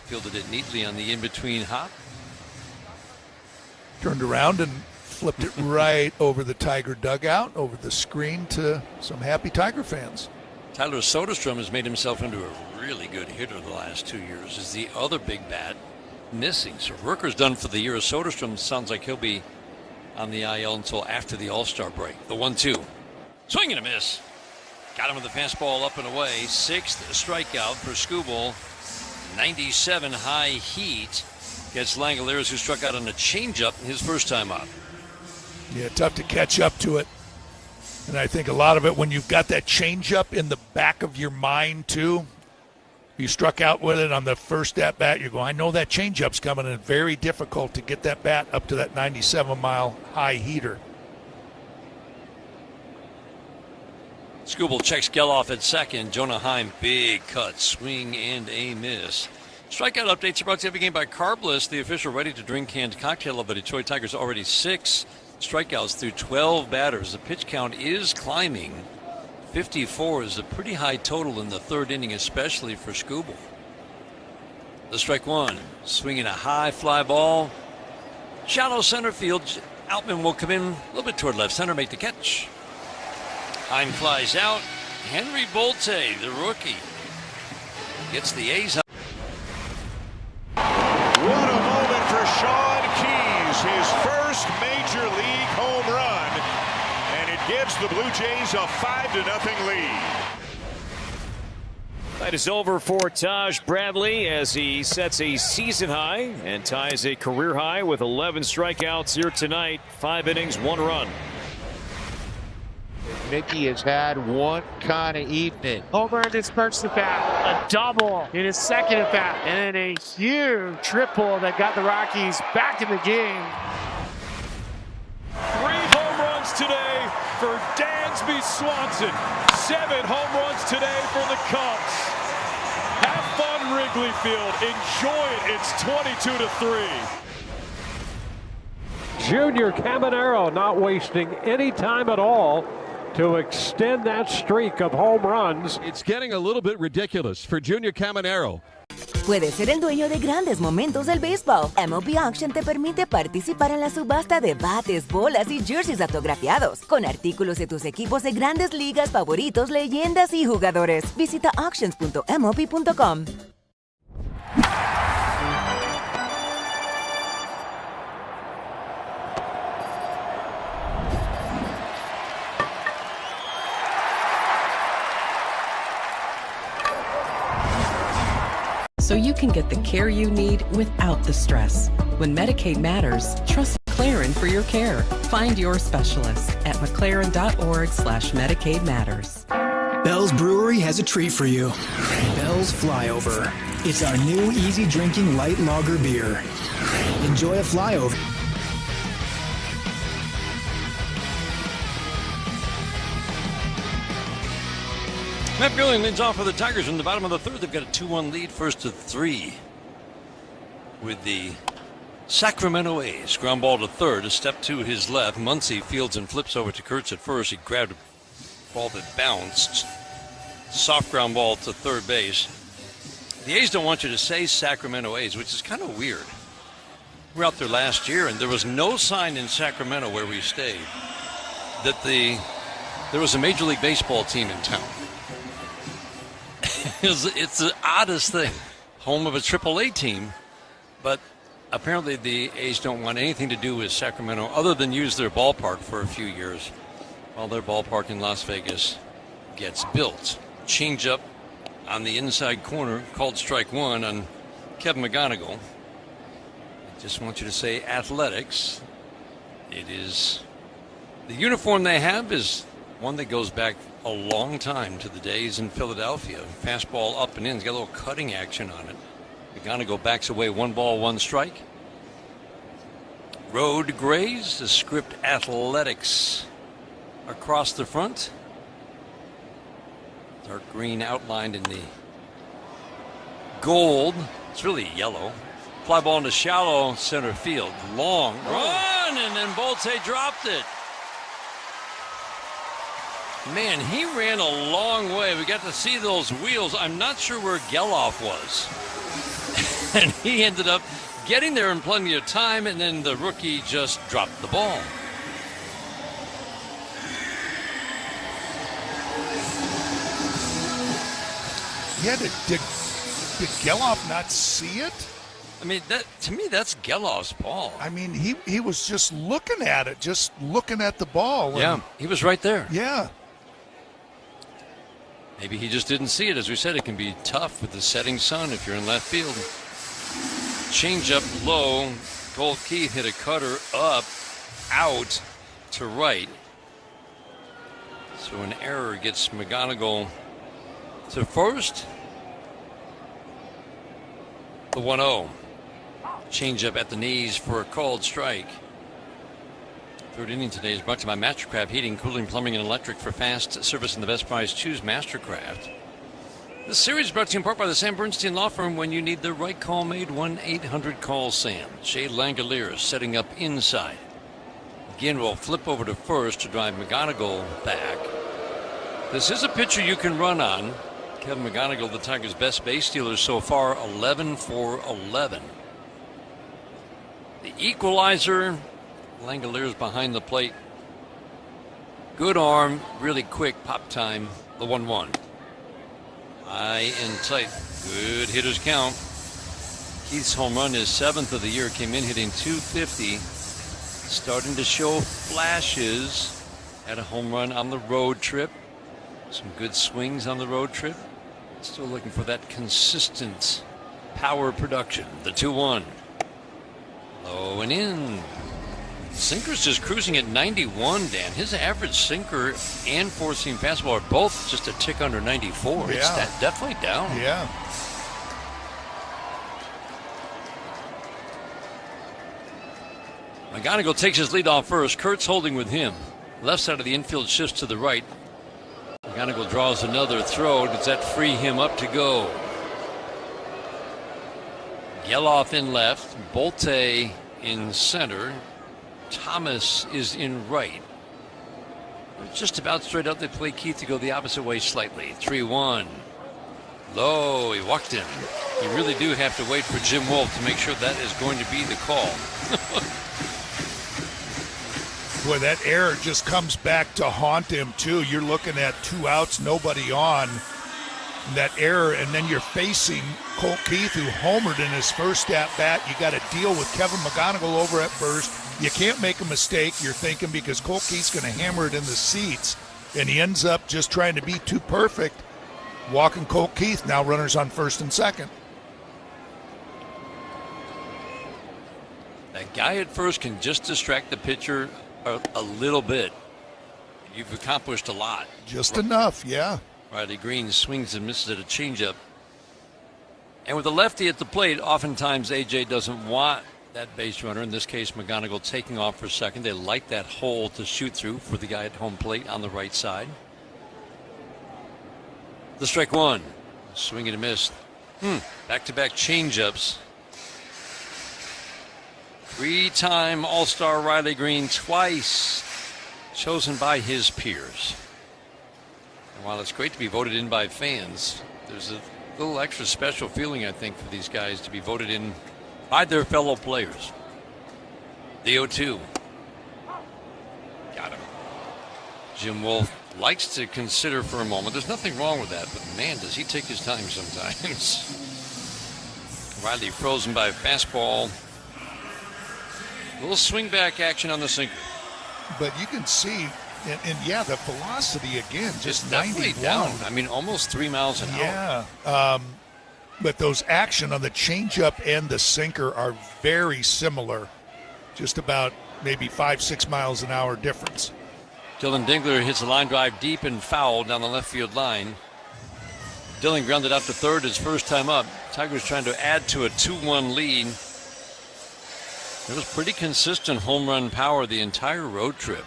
Fielded it neatly on the in-between hop. Turned around and flipped it right over the Tiger dugout, over the screen to some happy Tiger fans. Tyler Soderstrom has made himself into a really good hitter the last 2 years. Is the other big bat missing? So Rooker's done for the year. Soderstrom sounds like he'll be on the IL until after the All-Star break. The 1-2. Swing and a miss. Got him with the fastball up and away. 6th strikeout for Skubal. 97 high heat. Gets Langoliers, who struck out on a changeup his first time up. Yeah, tough to catch up to it. And I think a lot of it, when you've got that changeup in the back of your mind, too, you struck out with it on the first at-bat, you go, I know that changeup's coming, and very difficult to get that bat up to that 97-mile high heater. Skubal checks Geloff at second. Jonah Heim, big cut, swing and a miss. Strikeout updates are brought to you every game by Carbliss, the official ready-to-drink canned cocktail of the Detroit Tigers. Already 6 strikeouts through 12 batters. The pitch count is climbing. 54 is a pretty high total in the third inning, especially for Skubal. The strike one. Swinging a high fly ball. Shallow center field. Outman will come in a little bit toward left center, make the catch. Heim flies out. Henry Bolte, the rookie, gets the A's. What a moment for Sean Keys, his first major league home run, and it gives the Blue Jays a 5-0 lead. That is over for Taj Bradley as he sets a season high and ties a career high with 11 strikeouts here tonight. 5 innings, 1 run. Mickey has had one kind of evening. Homer in his first at bat, a double in his second at bat, and then a huge triple that got the Rockies back in the game. 3 home runs today for Dansby Swanson. 7 home runs today for the Cubs. Have fun, Wrigley Field. Enjoy it. It's 22-3. Junior Caminero not wasting any time at all to extend that streak of home runs. It's getting a little bit ridiculous for Junior Caminero. Puedes ser el dueño de grandes momentos del béisbol. MLB Auction te permite participar en la subasta de bates, bolas y jerseys autografiados, con artículos de tus equipos de grandes ligas favoritos, leyendas y jugadores. Visita auctions.mlb.com. So you can get the care you need without the stress. When Medicaid matters, trust McLaren for your care. Find your specialist at mclaren.org/Medicaid matters. Bell's Brewery has a treat for you. Bell's Flyover. It's our new easy drinking light lager beer. Enjoy a flyover. Matt Buehling leads off for the Tigers in the bottom of the third. They've got a 2-1 lead, first to 3. With the Sacramento A's. Ground ball to third, a step to his left. Muncy fields and flips over to Kurtz at first. He grabbed a ball that bounced. Soft ground ball to third base. The A's don't want you to say Sacramento A's, which is kind of weird. We were out there last year, and there was no sign in Sacramento where we stayed that there was a Major League Baseball team in town. It's the oddest thing. Home of a AAA team, but apparently the A's don't want anything to do with Sacramento other than use their ballpark for a few years while their ballpark in Las Vegas gets built. Change up on the inside corner, called strike one on Kevin McGonigal. I just want you to say Athletics. It is the uniform they have is one that goes back a long time to the days in Philadelphia. Fastball up and in. It's got a little cutting action on it. McGonigal backs away, 1 ball, 1 strike. Road grays, the script Athletics across the front. Dark green outlined in the gold. It's really yellow. Fly ball into shallow center field. Long run, and then Bolte dropped it. Man, he ran a long way. We got to see those wheels. I'm not sure where Geloff was. And he ended up getting there in plenty of time, and then the rookie just dropped the ball. Yeah, did Geloff not see it? I mean, to me, that's Geloff's ball. I mean, he was just looking at it, just looking at the ball. Yeah, he was right there. Yeah. Maybe he just didn't see it. As we said, it can be tough with the setting sun if you're in left field. Change up low. Cole Keith hit a cutter up, out to right. So an error gets McGonigal to first. The 1-0. Change up at the knees for a called strike. Third inning today is brought to you by Mastercraft Heating, Cooling, Plumbing, and Electric. For fast service and the best price, choose Mastercraft. This series is brought to you in part by the Sam Bernstein Law Firm. When you need the right call made, 1-800-CALL-SAM. Jay Langoliers setting up inside. Again, we'll flip over to first to drive McGonigal back. This is a pitcher you can run on. Kevin McGonigal, the Tigers' best base stealer so far, 11 for 11. The equalizer. Langoliers behind the plate. Good arm, really quick pop time. The 1-1. High and tight. Good hitters count. Keith's home run is 7th of the year. Came in hitting .250. Starting to show flashes. Had a home run on the road trip. Some good swings on the road trip. Still looking for that consistent power production. The 2-1. Low and in. Sinker's just cruising at 91, Dan. His average sinker and four-seam fastball are both just a tick under 94. Yeah. It's definitely down. Yeah. McGonigal takes his lead off first. Kurtz holding with him. Left side of the infield shifts to the right. McGonigal draws another throw. Does that free him up to go? Geloff in left. Bolte in center. Thomas is in right. Just about straight up. They play Keith to go the opposite way slightly. 3-1. Low, he walked in. You really do have to wait for Jim Wolf to make sure that is going to be the call. Boy, that error just comes back to haunt him, too. You're looking at 2 outs, nobody on. That error, and then you're facing Colt Keith, who homered in his first at-bat. You got to deal with Kevin McGonigal over at first. You can't make a mistake, you're thinking, because Colt Keith's going to hammer it in the seats, and he ends up just trying to be too perfect. Walking Colt Keith, now runners on first and second. That guy at first can just distract the pitcher a little bit. You've accomplished a lot. Just enough, yeah. Riley Green swings and misses at a changeup. And with a lefty at the plate, oftentimes AJ doesn't want that base runner. In this case, McGonigal taking off for second. They like that hole to shoot through for the guy at home plate on the right side. The strike one. Swing and a miss. Back-to-back changeups. 3-time All-Star Riley Green, twice chosen by his peers. And while it's great to be voted in by fans, there's a little extra special feeling, I think, for these guys to be voted in by their fellow players. The 0-2. Got him. Jim Wolf likes to consider for a moment. There's nothing wrong with that, but man, does he take his time sometimes. Riley frozen by a fastball. A little swing back action on the sinker. But you can see, and yeah, the velocity again, just 91. Down. I mean, almost 3 miles an hour. Yeah. But those action on the changeup and the sinker are very similar. Just about maybe 5-6 miles an hour difference. Dylan Dingler hits a line drive deep and foul down the left field line. Dylan grounded out to third his first time up. Tigers trying to add to a 2-1 lead. It was pretty consistent home run power the entire road trip.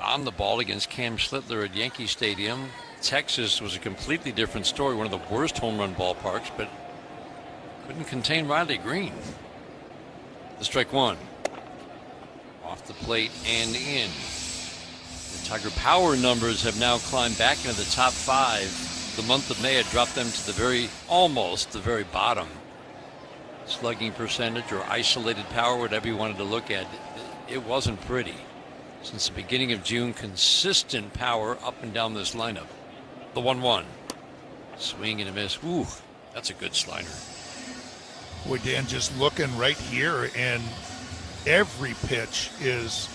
On the ball against Cam Schlittler at Yankee Stadium. Texas was a completely different story, one of the worst home run ballparks, but couldn't contain Riley Green. The strike one. Off the plate and in. The Tiger power numbers have now climbed back into the top 5. The month of May had dropped them to almost the very bottom. Slugging percentage or isolated power, whatever you wanted to look at, it wasn't pretty. Since the beginning of June, consistent power up and down this lineup. The 1-1. Swing and a miss. Ooh, that's a good slider. Boy, Dan, just looking right here, and every pitch is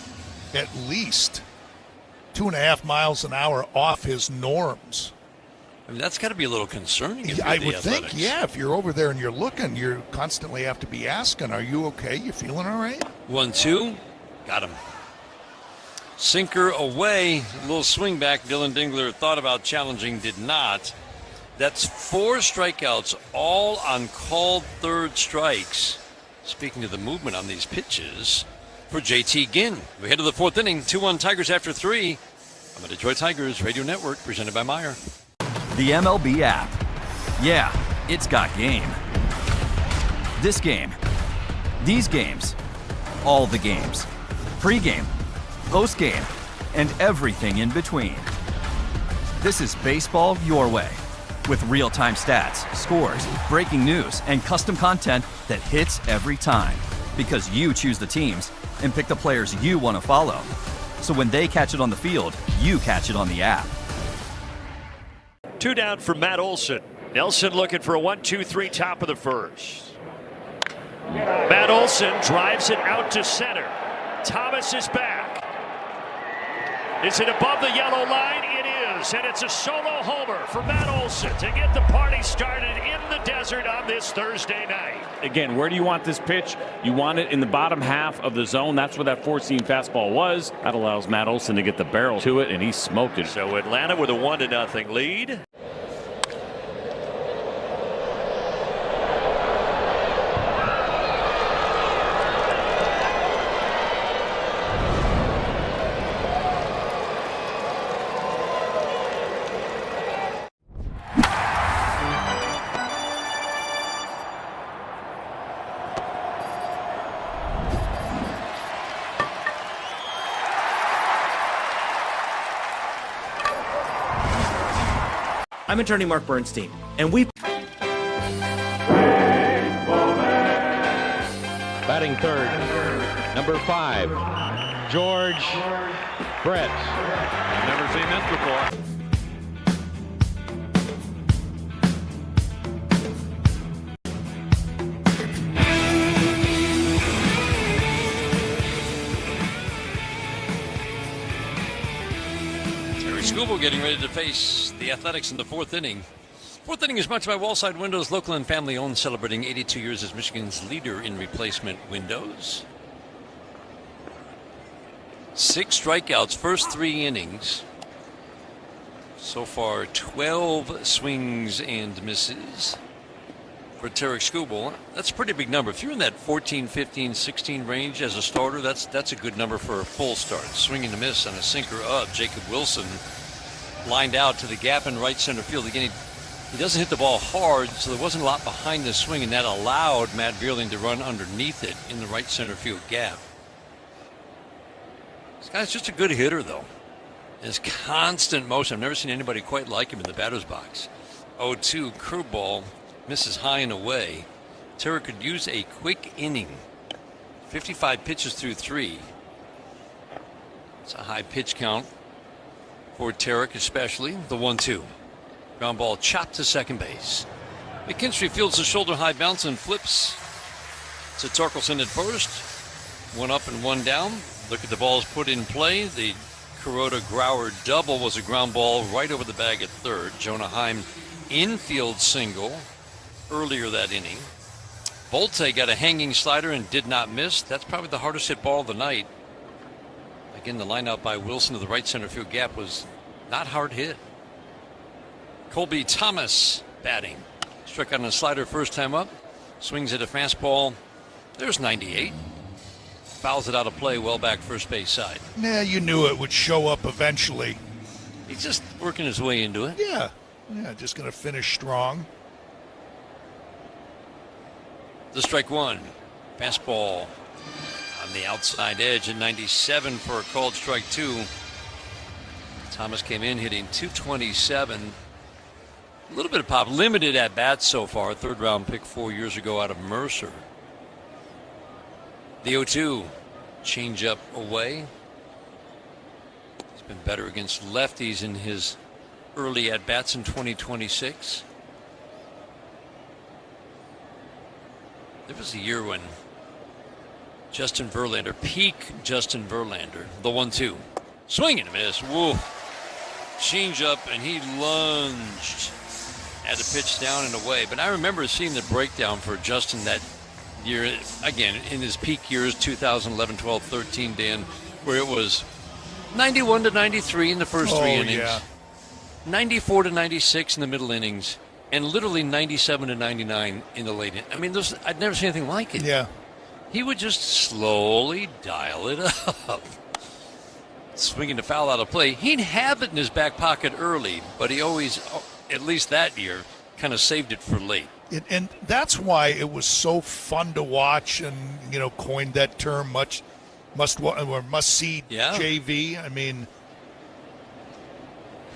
at least 2.5 miles an hour off his norms. I mean, that's got to be a little concerning. If I would think, yeah, if you're over there and you're looking, you constantly have to be asking, are you okay? You feeling all right? 1-2. Got him. Sinker away. A little swing back. Dylan Dingler thought about challenging, did not. That's 4 strikeouts, all on called third strikes. Speaking of the movement on these pitches, for JT Ginn. We head to the 4th inning. 2-1 Tigers after 3 on the Detroit Tigers Radio Network, presented by Meyer. The MLB app. Yeah, it's got game. This game. These games. All the games. Pre-game. Post-game. And everything in between. This is baseball your way. With real-time stats, scores, breaking news, and custom content that hits every time. Because you choose the teams and pick the players you want to follow. So when they catch it on the field, you catch it on the app. 2 down for Matt Olson. Nelson looking for a 1-2-3 top of the first. Matt Olson drives it out to center. Thomas is back. Is it above the yellow line? It is, and it's a solo homer for Matt Olson to get the party started in the desert on this Thursday night. Again, where do you want this pitch? You want it in the bottom half of the zone. That's where that 4-seam fastball was. That allows Matt Olson to get the barrel to it, and he smoked it. So Atlanta with a 1-0 lead. I'm attorney Mark Bernstein, and we... Batting third, number 5, George Brett. Never seen this before. Scoobel getting ready to face the Athletics in the 4th inning. 4th inning is brought to you by Wallside Windows, local and family owned, celebrating 82 years as Michigan's leader in replacement windows. 6 strikeouts, first 3 innings. So far, 12 swings and misses for Tarek Scoobel. That's a pretty big number. If you're in that 14, 15, 16 range as a starter, that's a good number for a full start. Swing and a miss on a sinker of Jacob Wilson. Lined out to the gap in right center field. Again, he doesn't hit the ball hard, so there wasn't a lot behind the swing, and that allowed Matt Vierling to run underneath it in the right center field gap. This guy's just a good hitter, though. His constant motion. I've never seen anybody quite like him in the batter's box. 0-2 curveball misses high and away. Tarek could use a quick inning. 55 pitches through 3. It's a high pitch count for Tarek, especially the 1-2. Ground ball chopped to second base. McKinstry fields a shoulder high bounce and flips to Torkelson at first. 1 up and 1 down. Look at the balls put in play. The Kuroda Grauer double was a ground ball right over the bag at third. Jonah Heim infield single earlier that inning. Bolte got a hanging slider and did not miss. That's probably the hardest hit ball of the night. Again, the line out by Wilson to the right center field gap was not hard hit. Colby Thomas batting. Struck out on a slider first time up. Swings at a fastball. There's 98. Fouls it out of play well back first base side. Yeah, you knew it would show up eventually. He's just working his way into it. Yeah, just going to finish strong. The strike 1. Fastball on the outside edge at 97 for a called strike 2. Thomas came in hitting 227. A little bit of pop. Limited at bats so far. 3rd round pick 4 years ago out of Mercer. The 0-2. Change up away. He's been better against lefties in his early at bats in 2026. There was a year when Justin Verlander, peak Justin Verlander, the 1-2. Swing and a miss. Whoa. Change up, and he lunged. Had to pitch down and away. But I remember seeing the breakdown for Justin that year, again, in his peak years, 2011, 12, 13, Dan, where it was 91 to 93 in the first 3 innings. Yeah. 94 to 96 in the middle innings. And literally 97 to 99 in the late. I mean, I'd never seen anything like it. Yeah. He would just slowly dial it up. Swinging the foul out of play. He'd have it in his back pocket early, but he always, at least that year, kind of saved it for late. And that's why it was so fun to watch, and coined that term must see JV. I mean,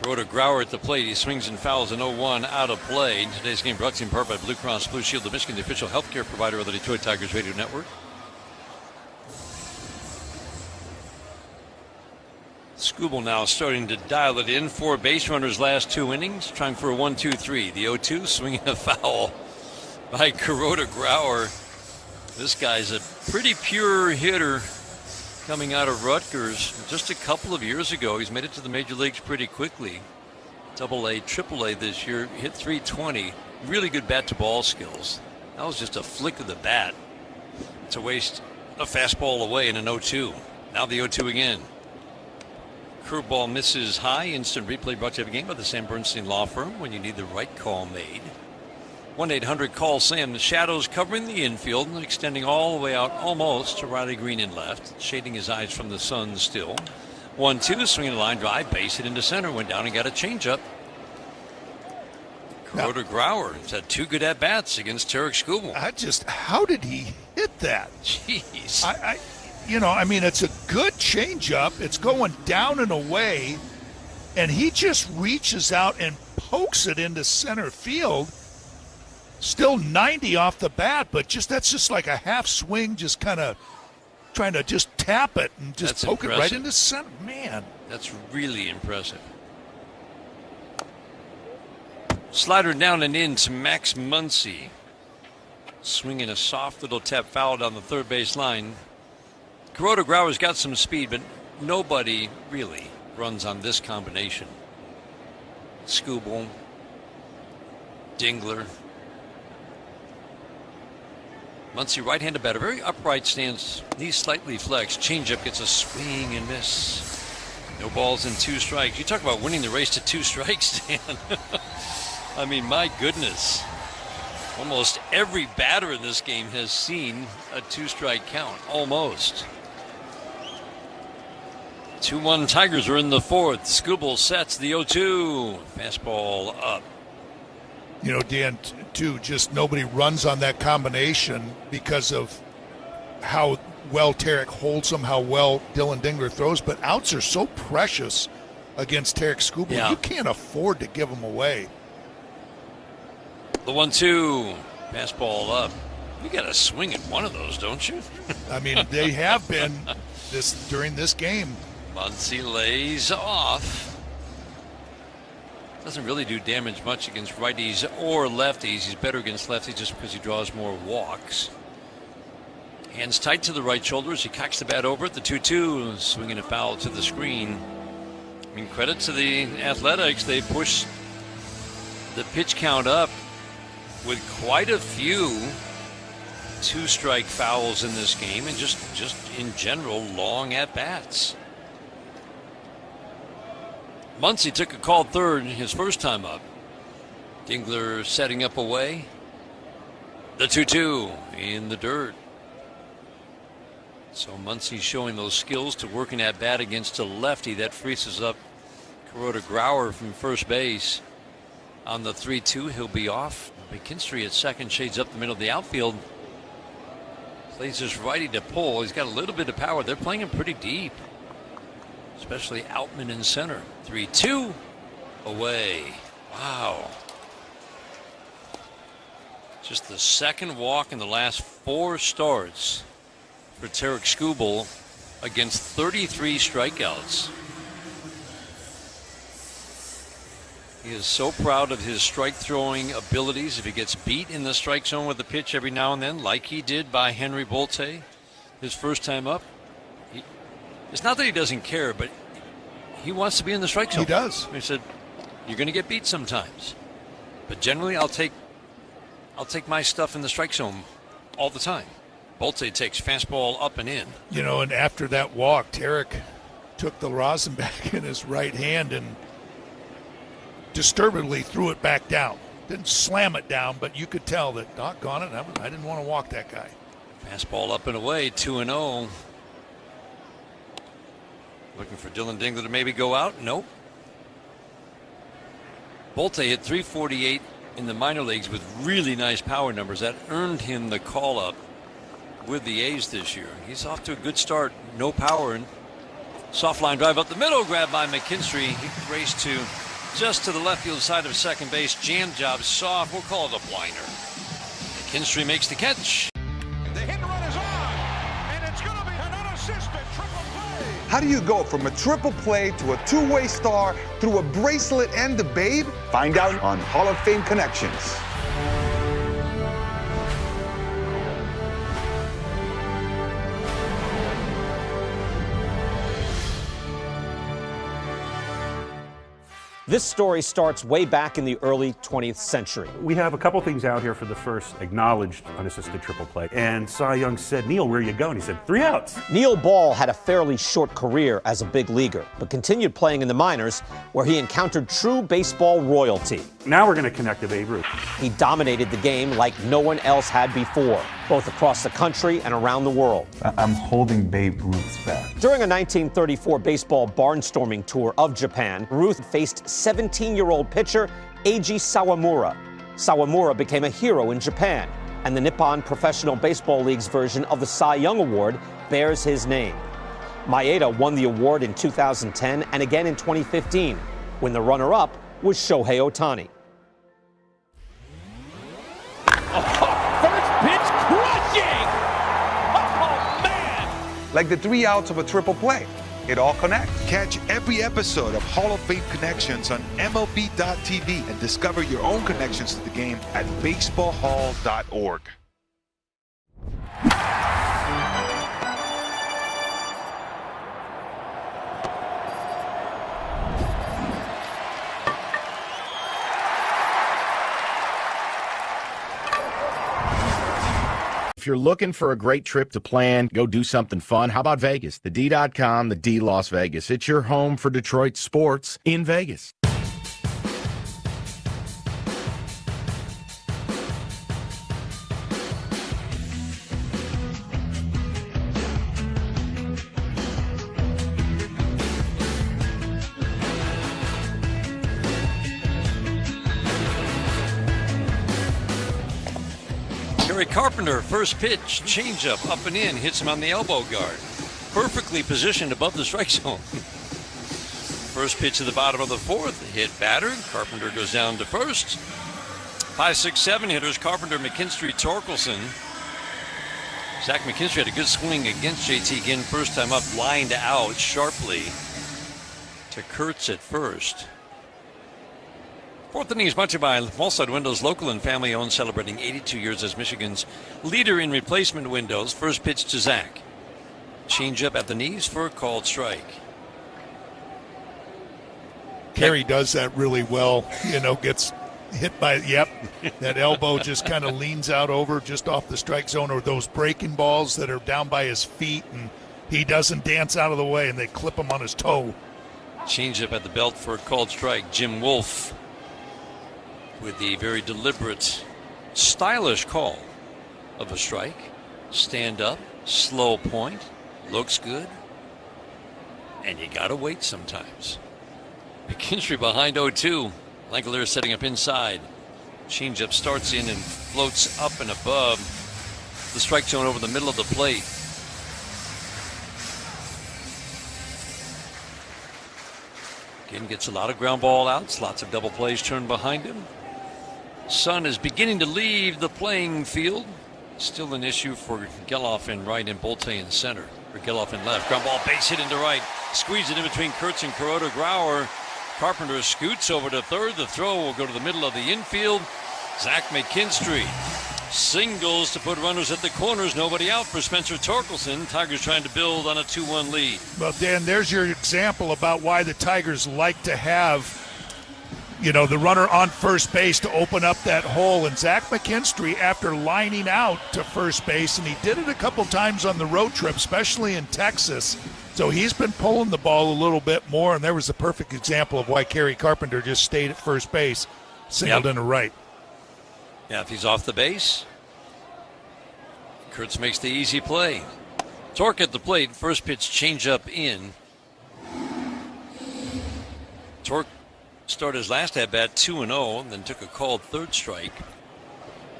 Kuroda Grauer at the plate. He swings and fouls an 0-1 out of play. Today's game brought to you in part by Blue Cross Blue Shield of Michigan, the official healthcare provider of the Detroit Tigers radio network. Scoobel now starting to dial it in. 4 base runners last 2 innings, trying for a 1-2-3. The 0-2, swinging a foul by Kuroda Grauer. This guy's a pretty pure hitter coming out of Rutgers. Just a couple of years ago, he's made it to the major leagues pretty quickly. AA, AAA this year, hit 320. Really good bat-to-ball skills. That was just a flick of the bat to waste a fastball away in an 0-2. Now the 0-2 again. Curveball misses high. Instant replay brought to you every game by the Sam Bernstein Law Firm when you need the right call made. 1-800-CALL-SAM. The shadows covering the infield and extending all the way out almost to Riley Green in left. Shading his eyes from the sun still. 1-2, swinging a line drive. Base hit into center. Went down and got a changeup. Kuroda Grauer has had 2 good at-bats against Tarek Scoobel. How did he hit that? Jeez. I mean, it's a good changeup. It's going down and away, and he just reaches out and pokes it into center field. Still 90 off the bat, but that's just like a half swing, just kind of trying to just tap it and just poke it right into center. Man, that's really impressive. Slider down and in to Max Muncy. Swinging a soft little tap foul down the third base line. Kuroda Grauer's got some speed, but nobody really runs on this combination. Skubal, Dingler. Muncy, right-handed batter, very upright stance, knees slightly flexed. Changeup gets a swing and miss. No balls and 2 strikes. You talk about winning the race to 2 strikes, Dan. I mean, my goodness. Almost every batter in this game has seen a 2-strike count, almost. 2-1 Tigers are in the 4th. Skubal sets the 0-2. Fastball up. You know, Dan, too, just nobody runs on that combination because of how well Tarek holds them, how well Dylan Dingler throws. But outs are so precious against Tarek Skubal. Yeah. You can't afford to give them away. The 1-2. Fastball up. You got to swing at one of those, don't you? I mean, they have been during this game. Muncy lays off. Doesn't really do damage much against righties or lefties. He's better against lefties just because he draws more walks. Hands tight to the right shoulder as he cocks the bat over at the 2-2, swinging a foul to the screen. I mean, credit to the Athletics. They pushed the pitch count up with quite a few 2-strike fouls in this game, and just in general long at bats. Muncy took a called third his first time up. Dingler setting up away. The 2-2 in the dirt. So Muncy showing those skills to working at bat against a lefty. That freezes up Kuroda Grauer from first base. On the 3-2, he'll be off. McKinstry at second, shades up the middle of the outfield. Plays his righty to pull. He's got a little bit of power. They're playing him pretty deep, especially Outman in center. 3-2 away. Wow. Just the second walk in the last 4 starts for Tarek Skubal against 33 strikeouts. He is so proud of his strike throwing abilities. If he gets beat in the strike zone with a pitch every now and then, like he did by Henry Bolte his first time up, it's not that he doesn't care, but he wants to be in the strike zone. He does. He said, "You're going to get beat sometimes, but generally I'll take my stuff in the strike zone all the time." Bolte takes fastball up and in. You know, and after that walk, Tarek took the rosin back in his right hand and disturbedly threw it back down. Didn't slam it down, but you could tell that, doggone it, I didn't want to walk that guy. Fastball up and away, 2-0. Looking for Dylan Dingler to maybe go out. Nope. Bolte hit .348 in the minor leagues with really nice power numbers. That earned him the call-up with the A's this year. He's off to a good start. No power. And soft line drive up the middle, grabbed by McKinstry. He raced to just to the left field side of second base. Jam job soft. We'll call it a blinder. McKinstry makes the catch. The hit and run is on, and it's going to be an unassisted triple play. How do you go from a triple play to a two-way star through a bracelet and the babe? Find out on Hall of Fame Connections. This story starts way back in the early 20th century. We have a couple things out here for the first acknowledged unassisted triple play. And Cy Young said, "Neil, where you going?" He said, 3 outs. Neil Ball had a fairly short career as a big leaguer, but continued playing in the minors, where he encountered true baseball royalty. Now we're going to connect to Babe Ruth. He dominated the game like no one else had before, both across the country and around the world. I'm holding Babe Ruth's back. During a 1934 baseball barnstorming tour of Japan, Ruth faced 17-year-old pitcher Eiji Sawamura. Sawamura became a hero in Japan, and the Nippon Professional Baseball League's version of the Cy Young Award bears his name. Maeda won the award in 2010 and again in 2015, when the runner-up was Shohei Ohtani. First pitch crushing! Oh, man! Like the 3 outs of a triple play. It all connects. Catch every episode of Hall of Fame Connections on MLB.tv and discover your own connections to the game at baseballhall.org. If you're looking for a great trip to plan, go do something fun, how about Vegas? The D.com, the D Las Vegas. It's your home for Detroit sports in Vegas. Carpenter, first pitch, changeup, up and in, hits him on the elbow guard. Perfectly positioned above the strike zone. First pitch at the bottom of the fourth, hit batter. Carpenter goes down to first. 5, 6, 7 hitters, Carpenter, McKinstry, Torkelson. Zach McKinstry had a good swing against JT Ginn first time up, lined out sharply to Kurtz at first. Fourth inning is brought to you by Wallside Windows, local and family-owned, celebrating 82 years as Michigan's leader in replacement windows. First pitch to Zach. Change-up at the knees for a called strike. Carey does that really well, gets hit by, that elbow just kind of leans out over just off the strike zone, or those breaking balls that are down by his feet, and he doesn't dance out of the way, and they clip him on his toe. Change-up at the belt for a called strike. Jim Wolf with the very deliberate, stylish call of a strike. Stand up, slow point, looks good, and you gotta wait sometimes. McKinstry behind 0-2. Reagular setting up inside. Changeup starts in and floats up and above the strike zone over the middle of the plate. Again, gets a lot of ground ball outs, lots of double plays turned behind him. Sun is beginning to leave the playing field. Still an issue for Geloff in right and Bolte in center. For Geloff in left. Ground ball base hit into right. Squeeze it in between Kurtz and Kuroda Grauer. Carpenter scoots over to third. The throw will go to the middle of the infield. Zach McKinstry singles to put runners at the corners. Nobody out for Spencer Torkelson. Tigers trying to build on a 2-1 lead. Well, Dan, there's your example about why the Tigers like to have the runner on first base to open up that hole. And Zach McKinstry, after lining out to first base, and he did it a couple times on the road trip, especially in Texas, so he's been pulling the ball a little bit more, and there was the perfect example of why Kerry Carpenter just stayed at first base, singled into right. Yeah, if he's off the base, Kurtz makes the easy play. Torque at the plate, first pitch change up in. Torque started his last at-bat 2-0, then took a called third strike.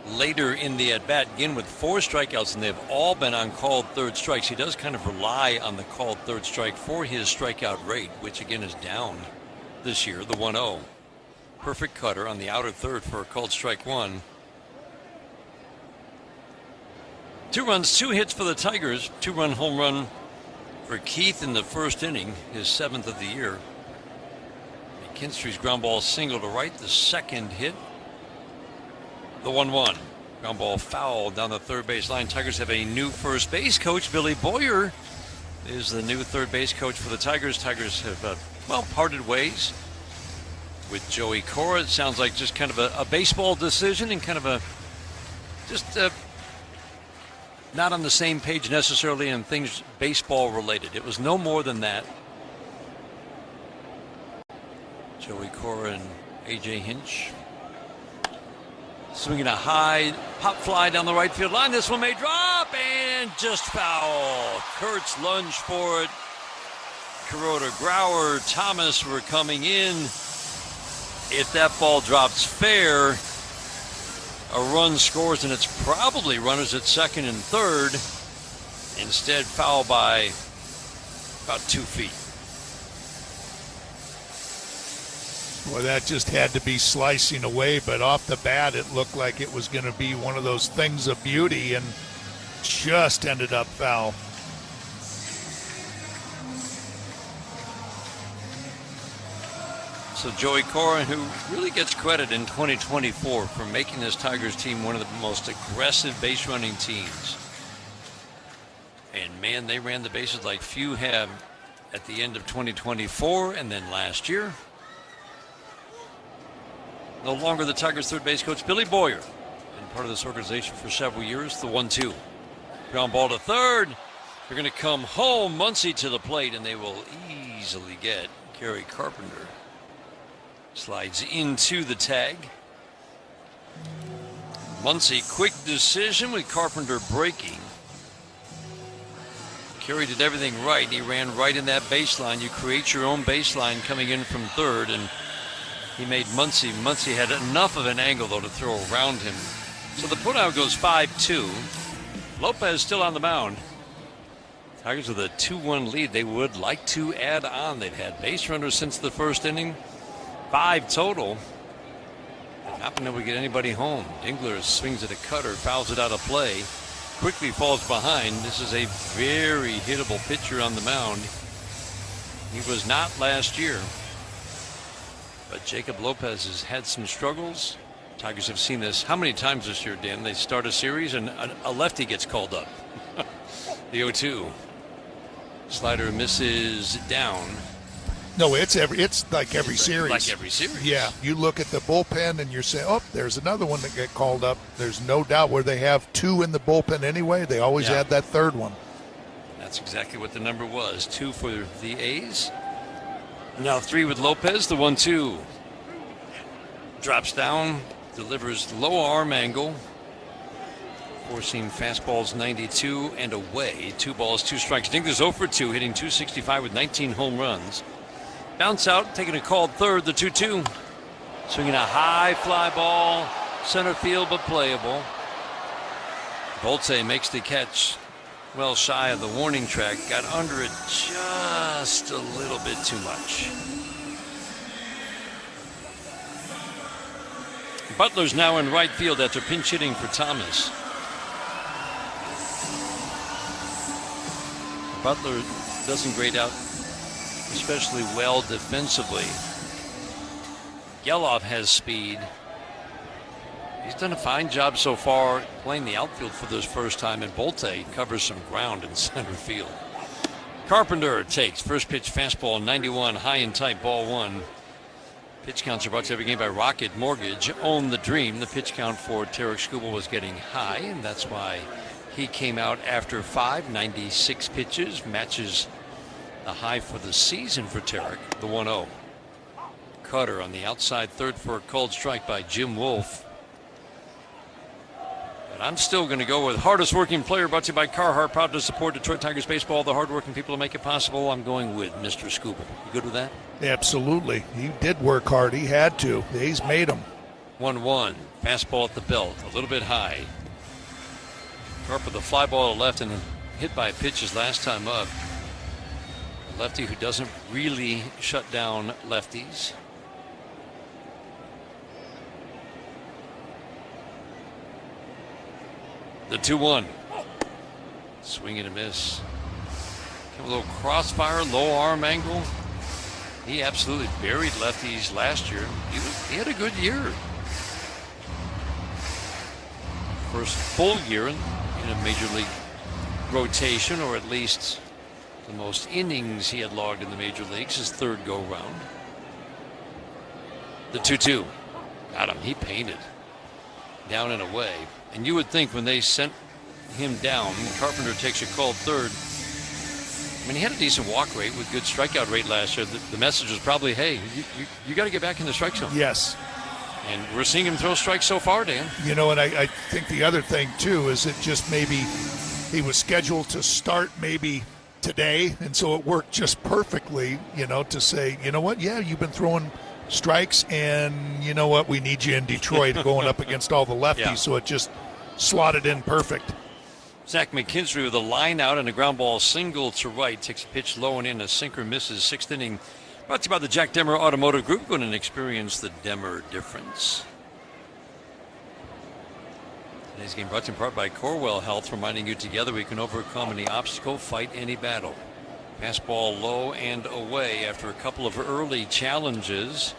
Later in the at-bat, again with 4 strikeouts, and they've all been on called third strikes. He does kind of rely on the called third strike for his strikeout rate, which again is down this year, the 1-0. Perfect cutter on the outer third for a called strike 1. 2 runs, 2 hits for the Tigers. 2-run home run for Keith in the first inning, his 7th of the year. McKinstry's ground ball single to right, the second hit. The 1-1. Ground ball foul down the third base line. Tigers have a new first base coach. Billy Boyer is the new third base coach for the Tigers. Tigers have, parted ways with Joey Cora. It sounds like just kind of a baseball decision and kind of not on the same page necessarily in things baseball related. It was no more than that. Joey Cora and A.J. Hinch swinging a high pop fly down the right field line. This one may drop and just foul. Kurtz lunged for it. Kuroda, Grauer, Thomas were coming in. If that ball drops fair, a run scores, and it's probably runners at second and third. Instead, foul by about 2 feet. Well, that just had to be slicing away, but off the bat, it looked like it was going to be one of those things of beauty and just ended up foul. So Joey Corin, who really gets credit in 2024 for making this Tigers team one of the most aggressive base running teams. And man, they ran the bases like few have at the end of 2024 and then last year. No longer the Tigers third base coach, Billy Boyer, been part of this organization for several years. The 1-2. Ground ball to third. They're going to come home. Muncy to the plate, and they will easily get Gary Carpenter. Slides into the tag. Muncy, quick decision with Carpenter breaking. Carey did everything right. He ran right in that baseline. You create your own baseline coming in from third, and he made Muncy. Muncy had enough of an angle, though, to throw around him. So the putout goes 5-2. Lopez still on the mound. Tigers with a 2-1 lead. They would like to add on. They've had base runners since the first inning. 5 total. Not been able to get anybody home. Dingler swings at a cutter, fouls it out of play. Quickly falls behind. This is a very hittable pitcher on the mound. He was not last year. But Jacob Lopez has had some struggles. Tigers have seen this how many times this year, Dan? They start a series and a lefty gets called up. The 0-2. Slider misses down. No, it's like every series. Like every series. Yeah, you look at the bullpen and you're saying, oh, there's another one that get called up. There's no doubt where they have 2 in the bullpen anyway. They always add that third one. That's exactly what the number was. 2 for the A's. Now 3 with Lopez. The 1-2. Drops down, delivers low arm angle. 4-seam fastballs 92 and away. 2 balls, 2 strikes. Dingler's 0 for 2, hitting .265 with 19 home runs. Bounce out, taking a called third, the 2-2. Swinging a high fly ball, center field, but playable. Volte makes the catch well shy of the warning track. Got under it just a little bit too much. Butler's now in right field after pinch hitting for Thomas. Butler doesn't grade out especially well defensively. Geloff has speed. He's done a fine job so far playing the outfield for this first time, and Volte covers some ground in center field. Carpenter takes first pitch fastball 91, high and tight, ball 1. Pitch counts are brought to every game by Rocket Mortgage. Own the dream. The pitch count for Tarek Skubal was getting high, and that's why he came out after 96 pitches, matches the high for the season for Tarek, the 1-0. Cutter on the outside third for a called strike by Jim Wolf. But I'm still going to go with hardest working player, brought to you by Carhartt, proud to support Detroit Tigers baseball, the hardworking people to make it possible. I'm going with Mr. Skubal. You good with that? Absolutely. He did work hard. He had to. The A's made him. 1-1. Fastball at the belt, a little bit high. Carp with a fly ball to left and hit by pitches last time up. A lefty who doesn't really shut down lefties. The 2-1. Swing and a miss. A little crossfire, low arm angle. He absolutely buried lefties last year. He had a good year. First full year in a major league rotation, or at least the most innings he had logged in the major leagues, his third go round. The 2-2. Got him. He painted. Down and away. And you would think when they sent him down, Carpenter takes a called third. I mean, he had a decent walk rate with good strikeout rate last year. The message was probably, hey, you got to get back in the strike zone. Yes. And we're seeing him throw strikes so far, Dan. You know, and I think the other thing, too, is it just maybe he was scheduled to start maybe today, and so it worked just perfectly, you know, to say, you know what, yeah, you've been throwing strikes, and you know what, we need you in Detroit going up against all the lefties, yeah. So it just slotted in perfect. Zach McKinstry with a line out and a ground ball single to right. Takes a pitch low and in. A sinker misses. 6th inning Brought to you by the Jack Demmer Automotive Group. Go and experience the Demmer difference. Today's game brought to you in part by Corwell Health, reminding you together we can overcome any obstacle, fight any battle. Fastball low and away after a couple of early challenges.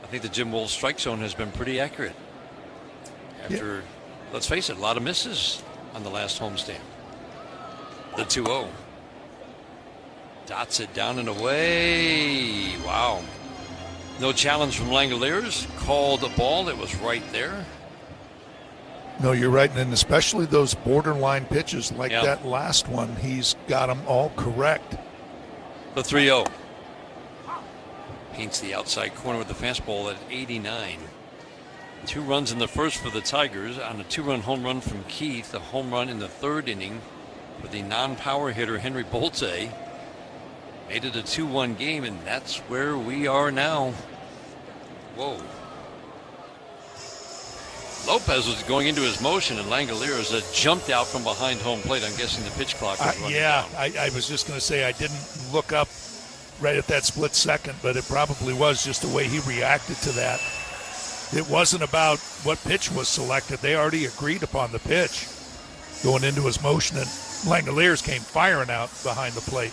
I think the Jim Wolf strike zone has been pretty accurate. After, let's face it, a lot of misses on the last homestand. The 2-0. Dots it down and away. Wow. No challenge from Langoliers. Called the ball. It was right there. No, you're right, and especially those borderline pitches like that last one, he's got them all correct. The 3-0. Paints the outside corner with the fastball at 89. 2 runs in the first for the Tigers on a 2-run home run from Keith, a home run in the 3rd inning for the non-power hitter Henry Bolte. Made it a 2-1 game, and that's where we are now. Whoa. Lopez was going into his motion, and Langoliers jumped out from behind home plate. I'm guessing the pitch clock was running down. I was just going to say I didn't look up right at that split second, but it probably was just the way he reacted to that. It wasn't about what pitch was selected. They already agreed upon the pitch going into his motion, and Langoliers came firing out behind the plate.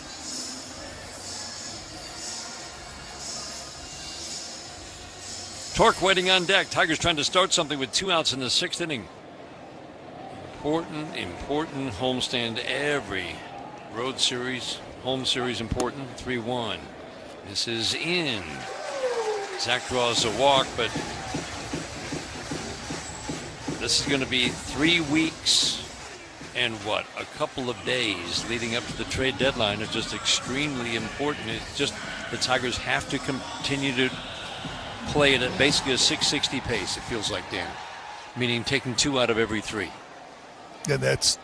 Torque waiting on deck. Tigers trying to start something with 2 outs in the 6th inning. Important homestand. Every road series, home series important. 3-1. This is in. Zach draws a walk, but this is going to be 3 weeks and a couple of days leading up to the trade deadline is just extremely important. It's just the Tigers have to continue to play it at basically a 660 pace, it feels like, Dan. Meaning taking 2 out of every 3. And that's,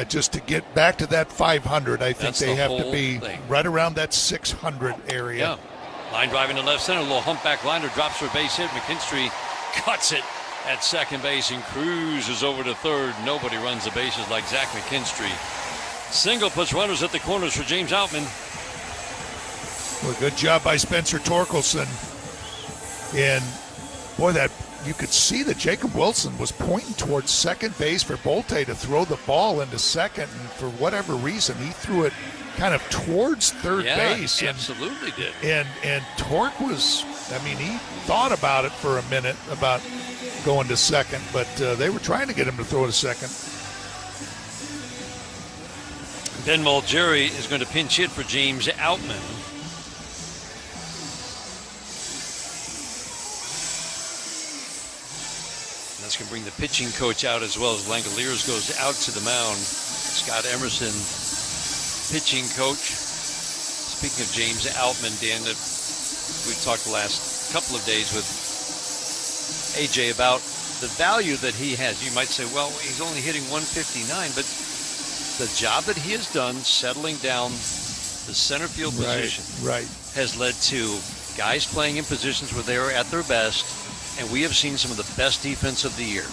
just to get back to that 500, I think they have to be right around that 600 area. Yeah. Line driving to left center, a little humpback liner, drops for a base hit. McKinstry cuts it at second base and cruises over to third. Nobody runs the bases like Zach McKinstry. Single puts runners at the corners for James Outman. Well, good job by Spencer Torkelson. And boy, that you could see that Jacob Wilson was pointing towards second base for Bolte to throw the ball into second, and for whatever reason he threw it kind of towards third base. Yeah, absolutely did. And Torque was, he thought about it for a minute about going to second, but they were trying to get him to throw to second. Ben Mulgeri is going to pinch hit for James Outman. That's going to bring the pitching coach out as well as Langoliers goes out to the mound. Scott Emerson, pitching coach. Speaking of James Outman, Dan, we've talked the last couple of days with AJ about the value that he has. You might say, well, he's only hitting 159, but the job that he has done settling down the center field position has led to guys playing in positions where they are at their best. And we have seen some of the best defense of the year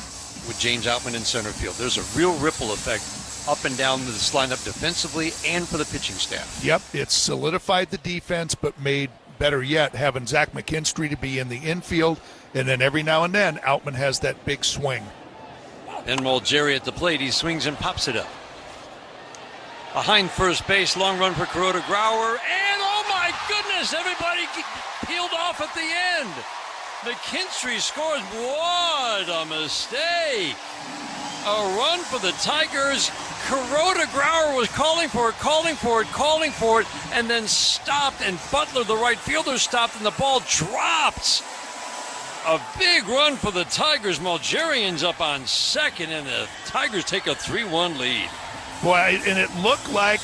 with James Outman in center field. There's a real ripple effect up and down this lineup defensively and for the pitching staff. Yep, it's solidified the defense, but made better yet having Zach McKinstry to be in the infield. And then every now and then, Outman has that big swing. And Mulgeri at the plate, he swings and pops it up. Behind first base, long run for Kuroda Grauer. And oh my goodness, everybody peeled off at the end. McKinstry scores. What a mistake. A run for the Tigers. Kuroda Grauer was calling for it, and then stopped, and Butler, the right fielder, stopped, and the ball dropped. A big run for the Tigers. Mulgerian's up on second, and the Tigers take a 3-1 lead. Boy, and it looked like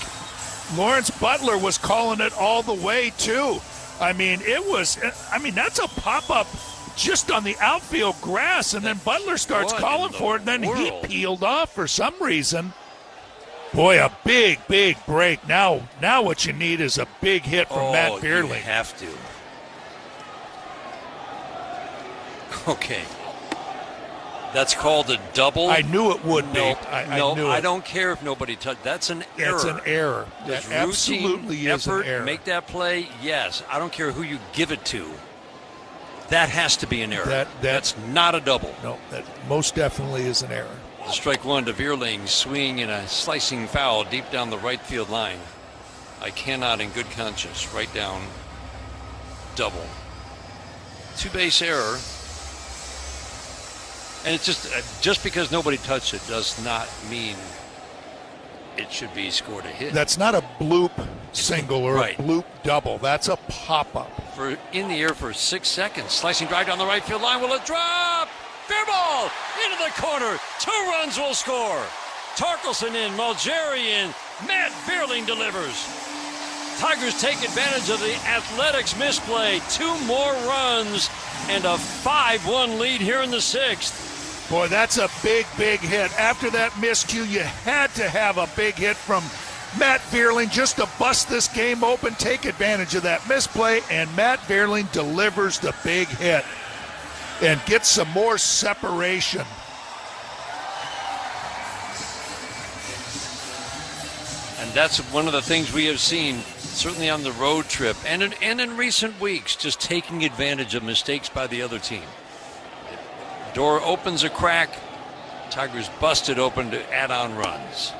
Lawrence Butler was calling it all the way, too. That's a pop-up just on the outfield grass, and then Butler starts calling for it, and then he peeled off for some reason. Boy, a big break. Now what you need is a big hit from Matt Beerling. You have to. Okay. That's called a double. I knew it would be. I don't care if nobody touched. That's an error. It's an error. That absolutely is an error. Make that play, yes. I don't care who you give it to. That has to be an error. That's not a double. No, that most definitely is an error. The strike one to Vierling, swinging in a slicing foul deep down the right field line. I cannot, in good conscience, write down double. Two-base error. And it's just because nobody touched it does not mean it should be scored a hit. That's not a bloop single or a bloop double. That's a pop-up. For in the air for 6 seconds. Slicing drive down the right field line. Will it drop? Fair ball into the corner. 2 runs will score. Torkelson in, Malgeri in. Matt Vierling delivers. Tigers take advantage of the Athletics misplay. 2 more runs and a 5-1 lead here in the 6th. Boy, that's a big, big hit. After that miscue, you had to have a big hit from Matt Vierling just to bust this game open, take advantage of that misplay, and Matt Vierling delivers the big hit and gets some more separation. And that's one of the things we have seen, certainly on the road trip and in recent weeks, just taking advantage of mistakes by the other team. Door opens a crack. Tigers busted open to add on runs.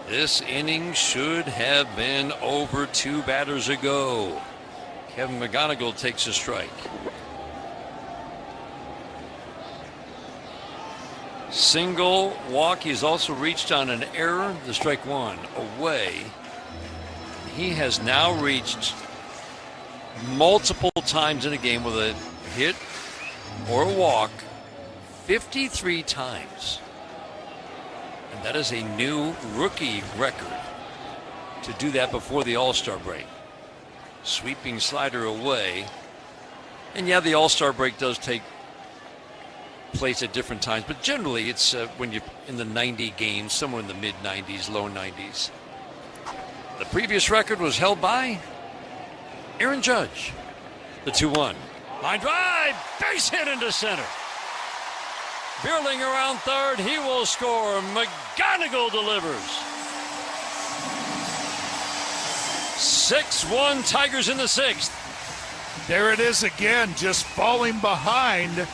This inning should have been over 2 batters ago. Kevin McGonigal takes a strike. Single walk. He's also reached on an error. The strike one away. He has now reached multiple times in a game with a hit or a walk 53 times. And that is a new rookie record to do that before the All-Star break. Sweeping slider away. And yeah, the All-Star break does take place at different times, but generally it's when you're in the 90 games, somewhere in the mid-90s, low 90s. The previous record was held by Aaron Judge. The 2-1. Line drive, base hit into center. Vierling around third, he will score. McGonigal delivers. 6-1 Tigers in the 6th. There it is again, just falling behind.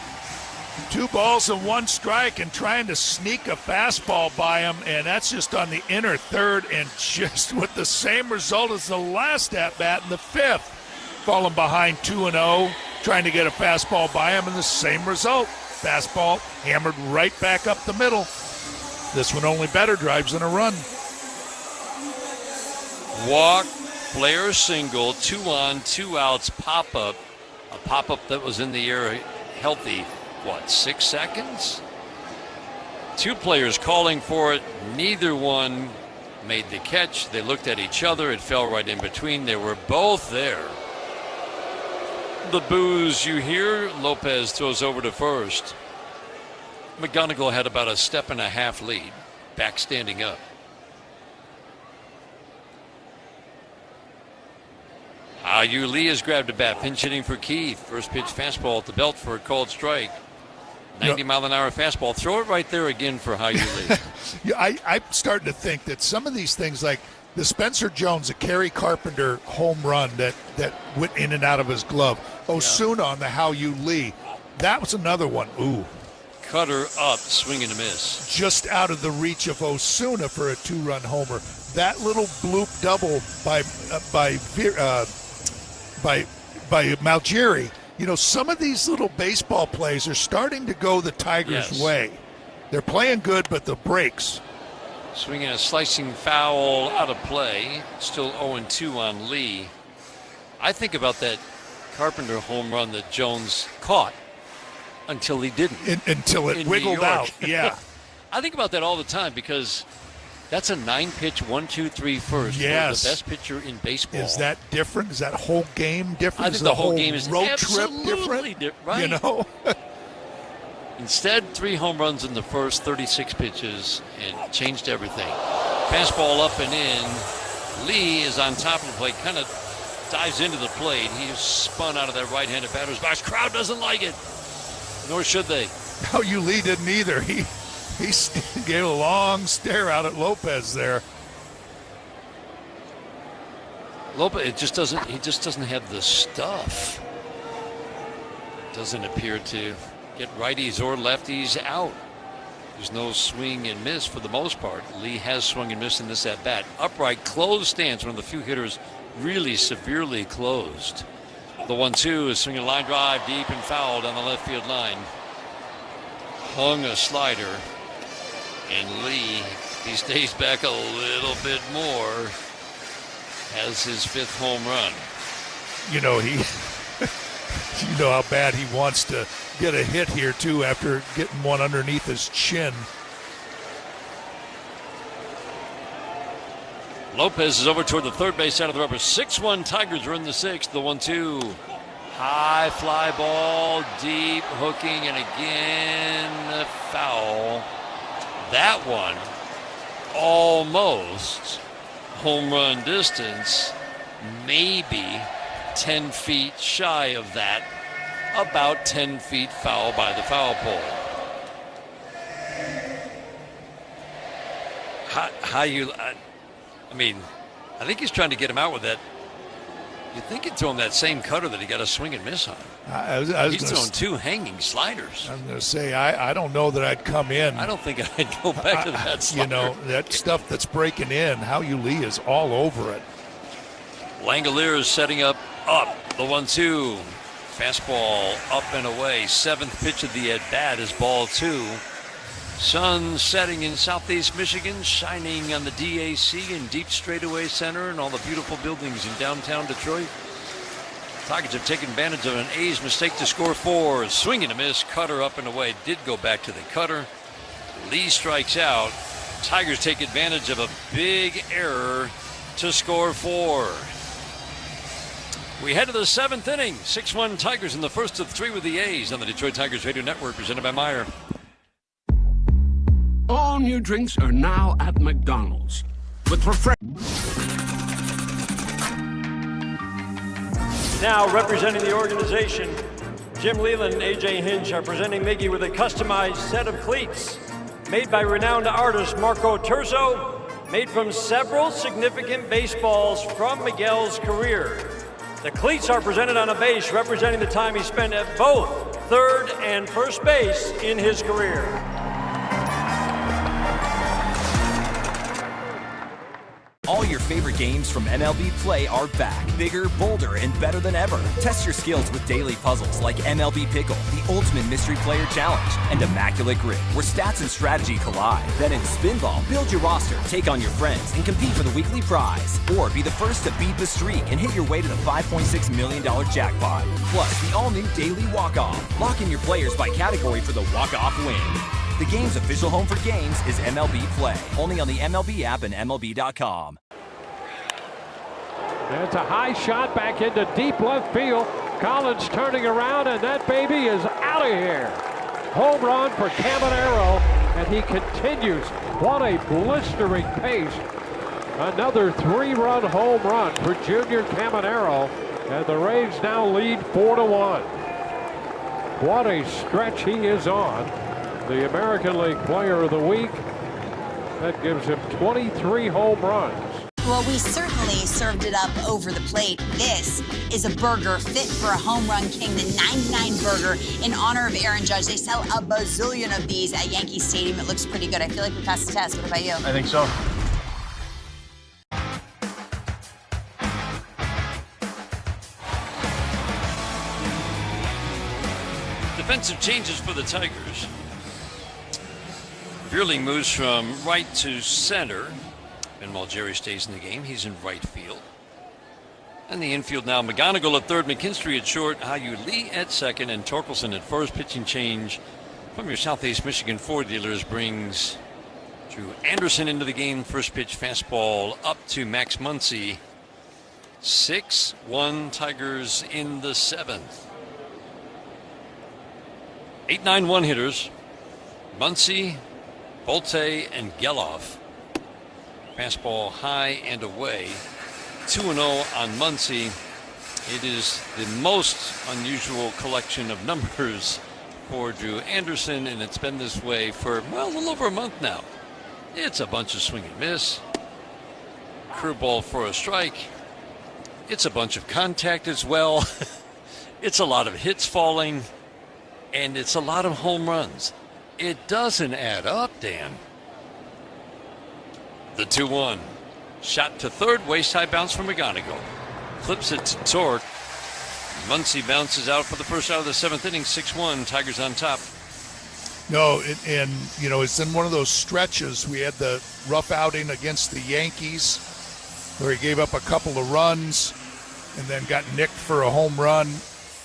2 balls and 1 strike and trying to sneak a fastball by him, and that's just on the inner third and just with the same result as the last at-bat in the 5th. Falling behind 2-0, trying to get a fastball by him, and the same result. Fastball hammered right back up the middle. This one only better, drives in a run. Walk, Blair single, 2 on, 2 outs, pop-up. A pop-up that was in the air healthy, 6 seconds? 2 players calling for it. Neither one made the catch. They looked at each other. It fell right in between. They were both there. The boos you hear. Lopez throws over to first. McGonigal had about a 1.5-step lead. Back standing up. Yu Lee has grabbed a bat. Pinch hitting for Keith. First pitch fastball at the belt for a called strike. 90-mile-an-hour fastball. Throw it right there again for Yu Lee. Yeah, I'm starting to think that some of these things, like the Spencer Jones, the Kerry Carpenter home run that went in and out of his glove. Osuna on the Yu Lee. That was another one. Ooh. Cutter up, swing and a miss. Just out of the reach of Osuna for a 2-run homer. That little bloop double by Malgeri. You know, some of these little baseball plays are starting to go the Tigers' way. They're playing good, but the breaks. Swinging a slicing foul out of play. Still 0-2 on Lee. I think about that Carpenter home run that Jones caught until he didn't. Until it wiggled out, yeah. I think about that all the time because that's a 9-pitch 1-2-3 first. Yes. For the best pitcher in baseball. Is that different? Is that whole game different? I think the whole game is road absolutely trip different? Right. You know? Instead, 3 home runs in the first 36 pitches and changed everything. Fastball up and in. Lee is on top of the plate, kind of dives into the plate. He spun out of that right-handed batter's box. Crowd doesn't like it. Nor should they. No, Lee didn't either. He gave a long stare out at Lopez there. Lopez, he just doesn't have the stuff. Doesn't appear to get righties or lefties out. There's no swing and miss for the most part. Lee has swung and missed in this at bat. Upright, closed stance, one of the few hitters really severely closed. The 1-2 is swinging a line drive deep and foul down the left field line. Hung a slider, and Lee, he stays back a little bit more, has his 5th home run. You know, you know how bad he wants to get a hit here too after getting one underneath his chin. Lopez is over toward the third base side of the rubber. 6-1 Tigers are in the 6th. The 1-2. High fly ball, deep, hooking, and again a foul. That one almost home run distance, maybe 10 feet shy of that, about 10 feet foul by the foul pole. I think he's trying to get him out with that. You'd think he'd throw him that same cutter that he got a swing and miss on. He's thrown 2 hanging sliders. I was going to say, I don't know that I'd come in. I don't think I'd go back to that slider. You know, that stuff that's breaking in, Lee is all over it. Langolier is setting up. The 1-2. Fastball up and away. 7th pitch of the at-bat is ball 2. Sun setting in southeast Michigan, shining on the DAC and deep straightaway center and all the beautiful buildings in downtown Detroit. Tigers have taken advantage of an A's mistake to score 4. Swing and a miss, cutter up and away. Did go back to the cutter. Lee strikes out. Tigers take advantage of a big error to score 4. We head to the 7th inning. 6-1 Tigers in the first of 3 with the A's on the Detroit Tigers Radio Network, presented by Meijer. All new drinks are now at McDonald's with Now representing the organization, Jim Leland and A.J. Hinch are presenting Miggy with a customized set of cleats made by renowned artist Marco Terzo, made from several significant baseballs from Miguel's career. The cleats are presented on a base representing the time he spent at both third and first base in his career. All your favorite games from MLB Play are back, bigger, bolder, and better than ever. Test your skills with daily puzzles like MLB Pickle, the Ultimate Mystery Player Challenge, and Immaculate Grip, where stats and strategy collide. Then in Spinball, build your roster, take on your friends, and compete for the weekly prize. Or be the first to beat the streak and hit your way to the $5.6 million jackpot. Plus, the all-new Daily Walk-Off. Lock in your players by category for the walk-off win. The game's official home for games is MLB Play, only on the MLB app and MLB.com. That's a high shot back into deep left field. Collins turning around, and that baby is out of here. Home run for Caminero, and he continues. What a blistering pace. Another 3-run home run for Junior Caminero, and the Rays now lead 4-1. What a stretch he is on. The American League Player of the Week. That gives him 23 home runs. Well, we certainly served it up over the plate. This is a burger fit for a home run king, the 99 burger in honor of Aaron Judge. They sell a bazillion of these at Yankee Stadium. It looks pretty good. I feel like we passed the test. What about you? I think so. Defensive changes for the Tigers. Vierling moves from right to center. And while Jerry stays in the game, he's in right field. And the infield now, McGonigal at third, McKinstry at short, Lee at second, and Torkelson at first. Pitching change from your Southeast Michigan Ford dealers brings Drew Anderson into the game. First pitch fastball up to Max Muncy. 6-1 Tigers in the 7th. 8-9-1 hitters. Muncy, Bolte, and Geloff. Fastball high and away. 2-0 on Muncy. It is the most unusual collection of numbers for Drew Anderson, and it's been this way for, well, a little over a month now. It's a bunch of swing and miss. Curve ball for a strike. It's a bunch of contact as well. It's a lot of hits falling, and it's a lot of home runs. It doesn't add up, Dan. The 2-1. Shot to third, waist high bounce from McGonigal. Clips it to Torque. Muncy bounces out for the first out of the seventh inning. 6-1. Tigers on top. No, and it's in one of those stretches. We had the rough outing against the Yankees where he gave up a couple of runs and then got nicked for a home run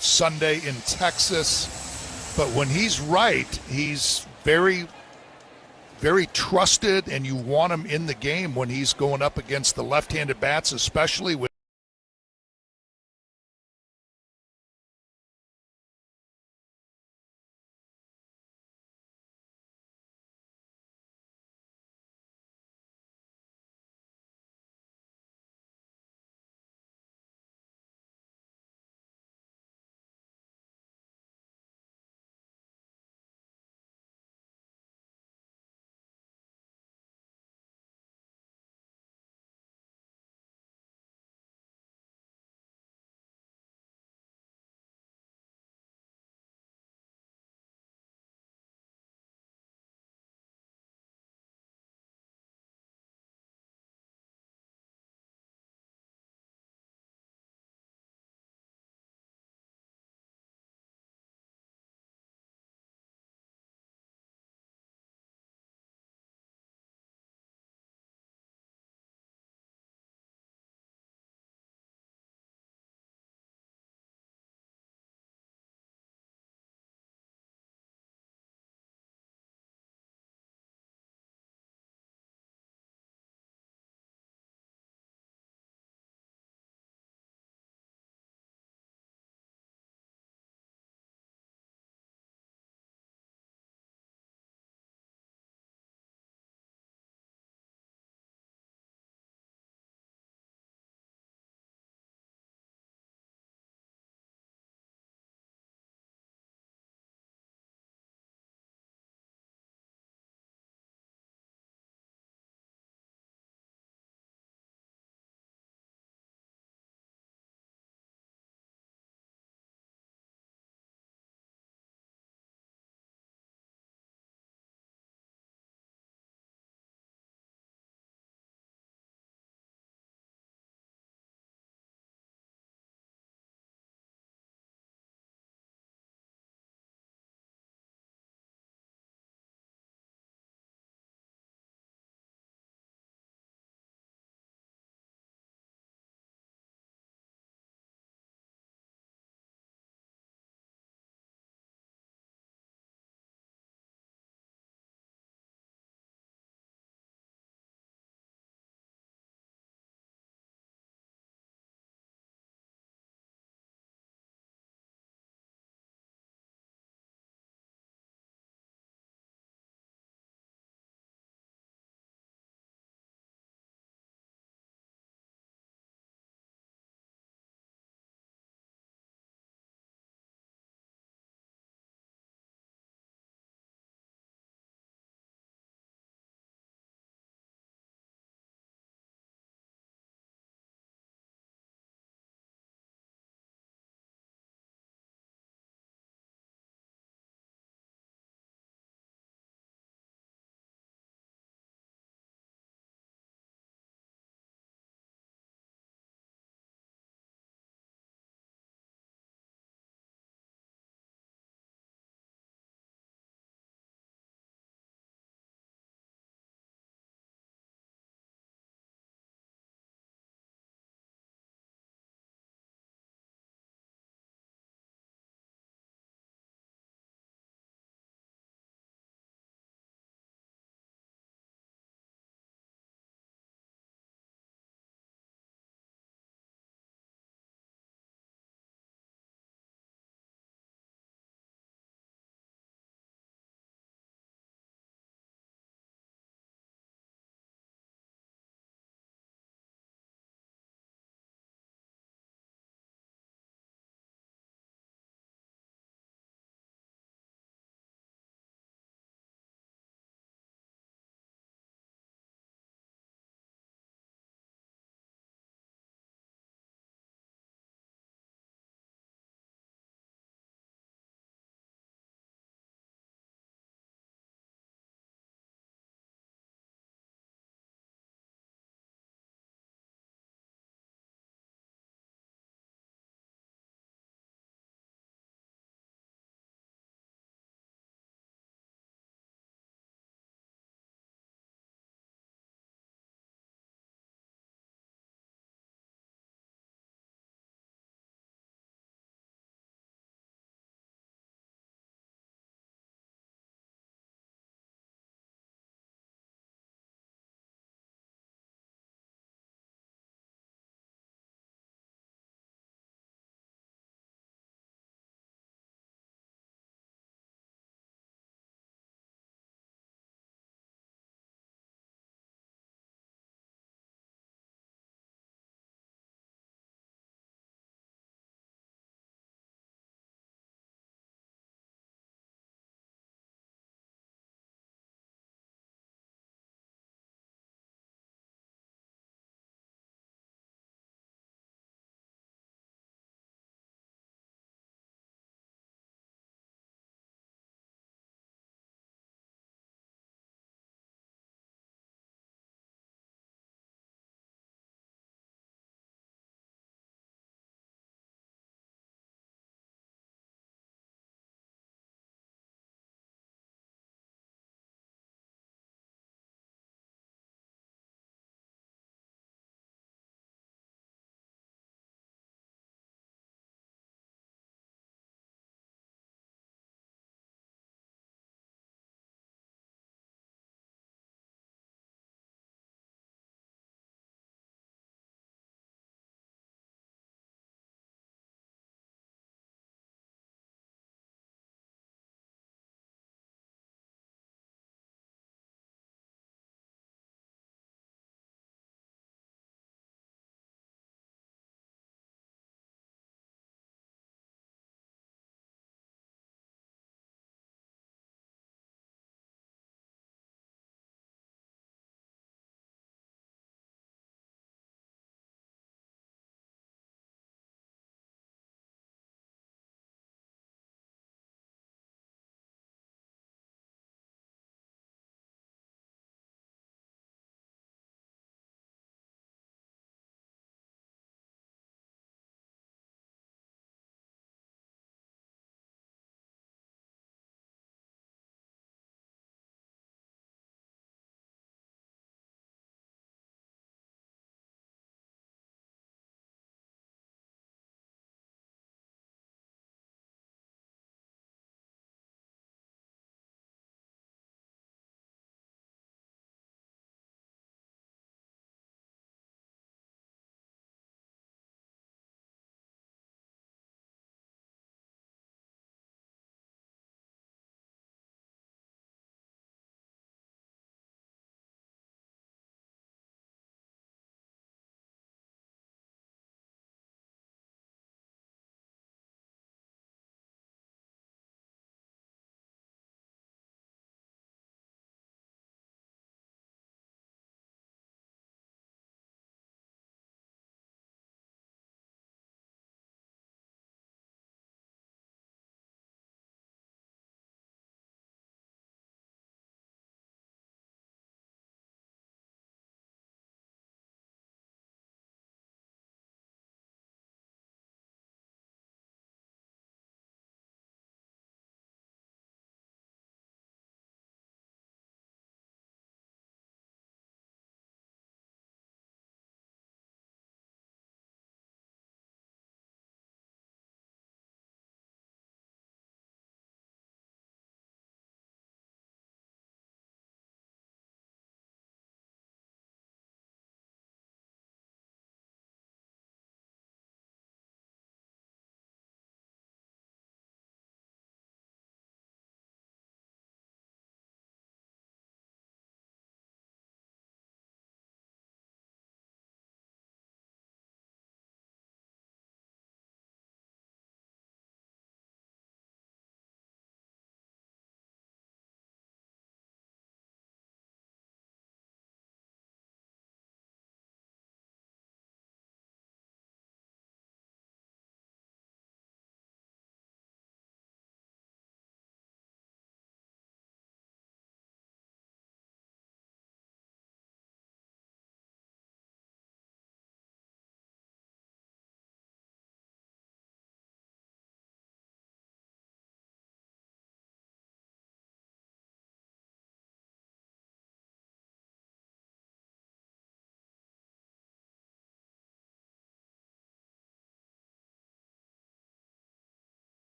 Sunday in Texas. But when he's right, he's very, very trusted, and you want him in the game when he's going up against the left-handed bats, especially with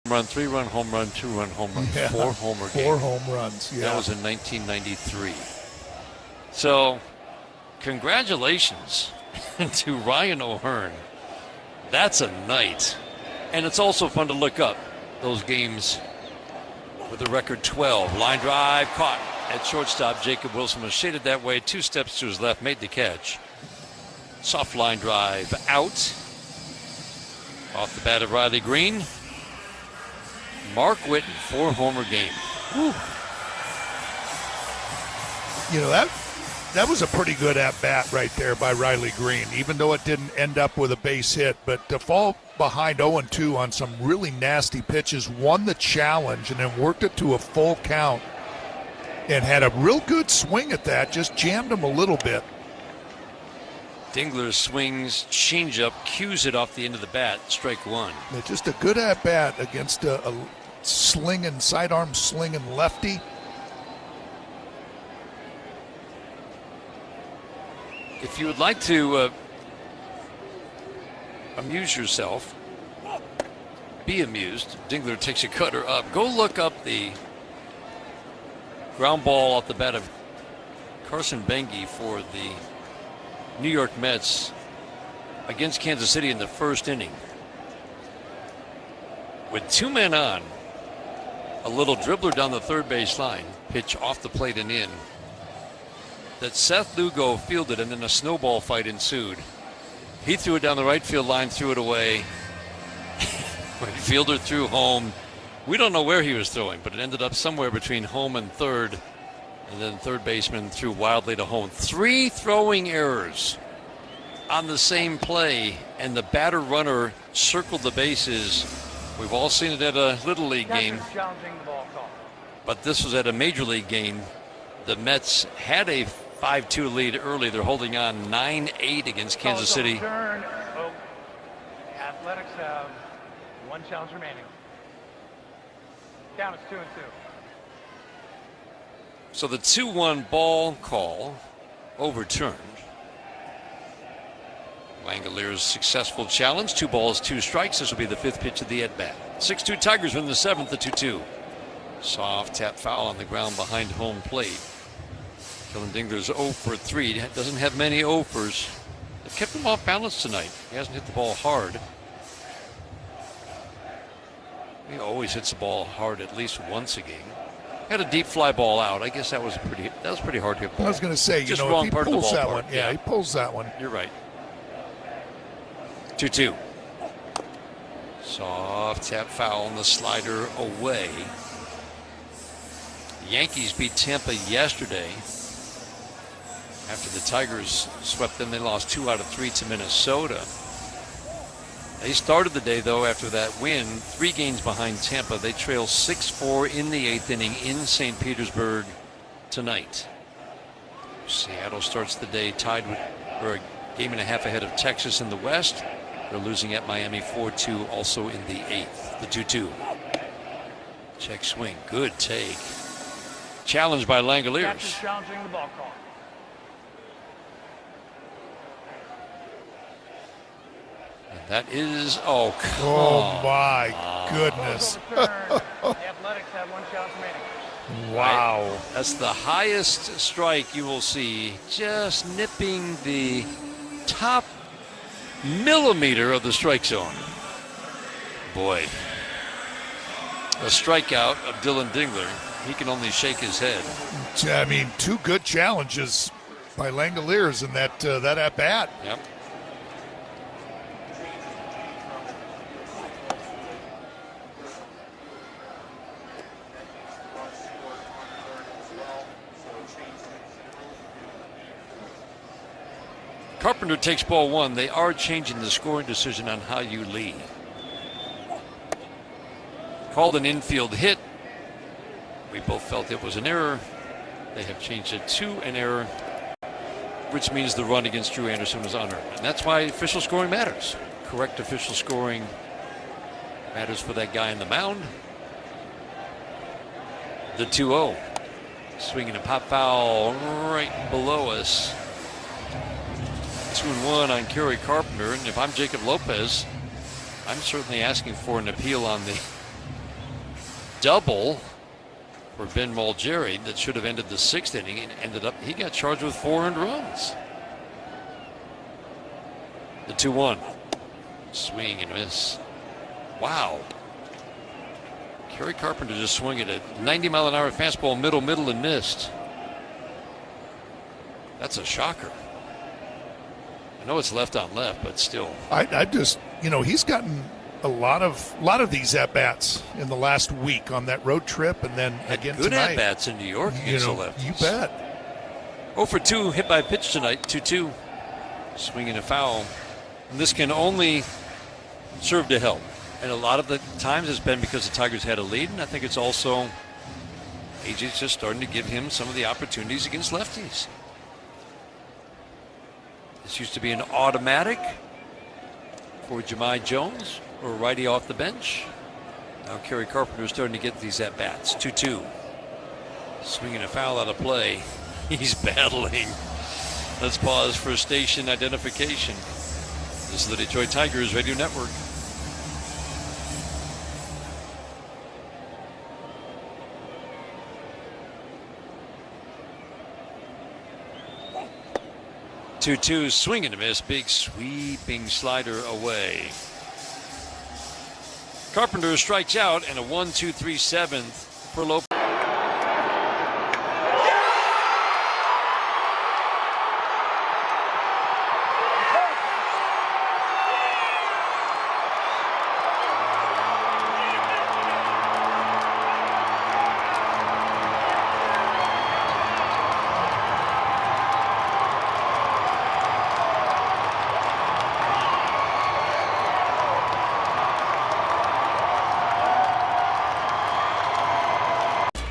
run, 3-run home run, 2-run home run, 4-homer game. 4 home runs, yeah. That was in 1993. So, congratulations to Ryan O'Hearn. That's a night. And it's also fun to look up those games with the record 12. Line drive caught at shortstop. Jacob Wilson was shaded that way. 2 steps to his left, made the catch. Soft line drive out. Off the bat of Riley Green. Mark Whitten, 4-homer game. Whew. You know, that was a pretty good at-bat right there by Riley Green, even though it didn't end up with a base hit. But to fall behind 0-2 on some really nasty pitches, won the challenge, and then worked it to a full count and had a real good swing at that, just jammed him a little bit. Dingler swings, changeup, cues it off the end of the bat, strike 1. Just a good at-bat against a slinging, sidearm slinging lefty. If you would like to amuse yourself, be amused, Dingler takes a cutter up. Go look up the ground ball off the bat of Carson Bengi for the New York Mets against Kansas City in the first inning. With 2 men on, a little dribbler down the third base line, pitch off the plate and in, that Seth Lugo fielded, and then a snowball fight ensued. He threw it down the right field line, threw it away. Right fielder threw home. We don't know where he was throwing, but it ended up somewhere between home and third. And then third baseman threw wildly to home. 3 throwing errors on the same play, and the batter runner circled the bases. We've all seen it at a Little League game, but this was at a Major League game. The Mets had a 5-2 lead early. They're holding on 9-8 against Kansas City. Athletics have 1 challenge remaining. Count is 2-2. So the 2-1 ball call overturned. Langolier's successful challenge. 2 balls, 2 strikes. This will be the 5th pitch of the at-bat. 6-2 Tigers win the 7th, the 2-2. Soft tap foul on the ground behind home plate. Dylan Dingler's 0 for 3. Doesn't have many 0-fers. They've kept him off balance tonight. He hasn't hit the ball hard. He always hits the ball hard at least once a game. Had a deep fly ball out. I guess that was pretty hard hit ball. I was going to say, just you know, wrong if he part pulls of the that ballpark. one, yeah, he pulls that one. You're right. 2-2. Soft tap foul on the slider away. Yankees beat Tampa yesterday. After the Tigers swept them, they lost 2 out of 3 to Minnesota. They started the day, though, after that win, 3 games behind Tampa. They trail 6-4 in the 8th inning in St. Petersburg tonight. Seattle starts the day tied with, or a game and a half ahead of Texas in the West. They're losing at Miami 4-2, also in the 8th. The 2-2. Check swing. Good take. Challenged by Langoliers. Challenging the ball call. And that is, oh, come my goodness. The Athletics have 1 challenge remaining. Wow. Right. That's the highest strike you will see, just nipping the top millimeter of the strike zone. Boy. A strikeout of Dylan Dingler. He can only shake his head. I mean, 2 good challenges by Langoliers in that at-bat. Yep. Carpenter takes ball 1. They are changing the scoring decision on how you lead. Called an infield hit. We both felt it was an error. They have changed it to an error, which means the run against Drew Anderson was unearned. And that's why official scoring matters. Correct official scoring matters for that guy in the mound. The 2-0. Swinging a pop foul right below us. 2-1 on Kerry Carpenter, and if I'm Jacob Lopez, I'm certainly asking for an appeal on the double for Ben Mulgeri that should have ended the 6th inning, and ended up, he got charged with 4 earned runs. The 2-1. Swing and miss. Wow. Kerry Carpenter just swung at a 90-mile-an-hour fastball, middle, and missed. That's a shocker. I know it's left on left, but still. I just, he's gotten a lot of these at-bats in the last week on that road trip, and then again good tonight. at-bats in New York against the lefties. You bet. 0 for 2 hit by pitch tonight, 2-2. Swinging a foul. And this can only serve to help. And a lot of the times it's been because the Tigers had a lead, and I think it's also AJ's just starting to give him some of the opportunities against lefties. This used to be an automatic for Jahmai Jones, or a righty off the bench. Now Kerry Carpenter is starting to get these at-bats. 2-2. Swinging a foul out of play. He's battling. Let's pause for station identification. This is the Detroit Tigers Radio Network. Two, swing and a miss, big sweeping slider away. Carpenter strikes out, and a 1-2-3 7th for Lopez.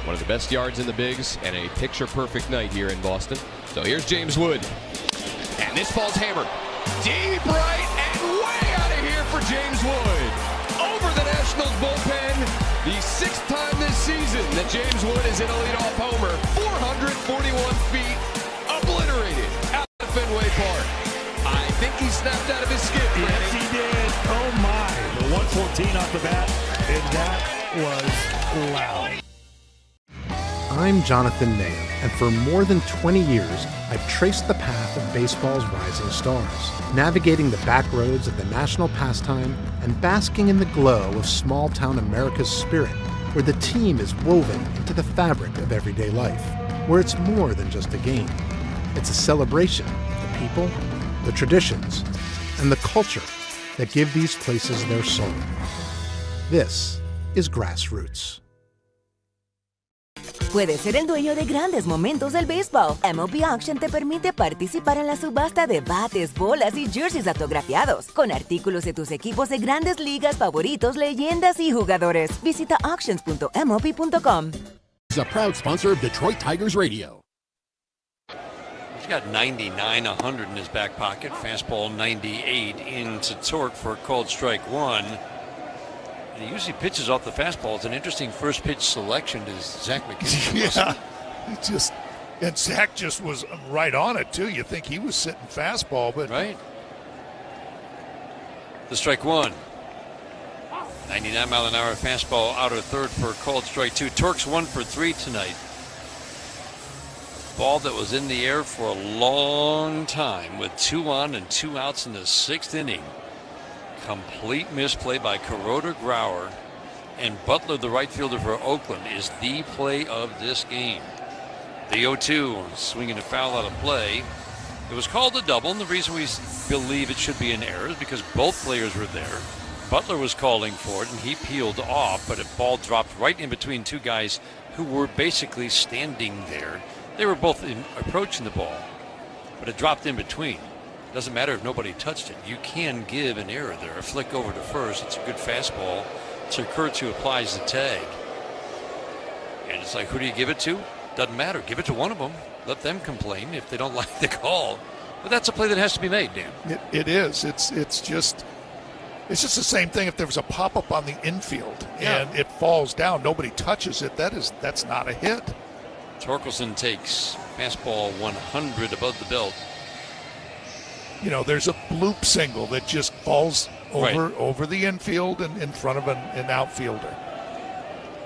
One of the best yards in the bigs and a picture-perfect night here in Boston. So here's James Wood. And this ball's hammered. Deep right and way out of here for James Wood. Over the Nationals bullpen. The 6th time this season that James Wood is in a leadoff homer. 441 feet. Obliterated out of Fenway Park. I think he snapped out of his skip. Yes, he did. Oh, my. The 114 off the bat. And that was loud. I'm Jonathan Nahum, and for more than 20 years, I've traced the path of baseball's rising stars, navigating the back roads of the national pastime and basking in the glow of small-town America's spirit, where the team is woven into the fabric of everyday life, where it's more than just a game. It's a celebration of the people, the traditions, and the culture that give these places their soul. This is Grassroots. Puedes ser el dueño de grandes momentos del béisbol. MLB Auction te permite participar en la subasta de bates, bolas y jerseys autografiados, con artículos de tus equipos de grandes ligas favoritos, leyendas y jugadores. Visita auctions.mlb.com. Is a proud sponsor of Detroit Tigers Radio. He's got 99, 100 in his back pocket. Fastball 98 into torque for a called strike 1. He usually pitches off the fastball. It's an interesting first pitch selection to Zach McKinstry. Yeah, and Zach just was right on it too. You think he was sitting fastball, but right. The strike 1. 99-mile-an-hour fastball outer third for a called strike 2. Torque's 1 for 3 tonight. Ball that was in the air for a long time with 2 on and 2 outs in the 6th inning. Complete misplay by Kuroda Grauer, and Butler, the right fielder for Oakland, is the play of this game. The 0-2, swinging a foul out of play. It was called a double, and the reason we believe it should be an error is because both players were there. Butler was calling for it, and he peeled off, but a ball dropped right in between 2 guys who were basically standing there. They were both approaching the ball, but it dropped in between. Doesn't matter if nobody touched it. You can give an error there. A flick over to first. It's a good fastball. To Kurtz, who applies the tag. And it's like, who do you give it to? Doesn't matter. Give it to one of them. Let them complain if they don't like the call. But that's a play that has to be made, Dan. It is. It's just the same thing. If there was a pop-up on the infield and it falls down, nobody touches it. That's not a hit. Torkelson takes fastball 100 above the belt. There's a bloop single that just falls over the infield and in front of an outfielder.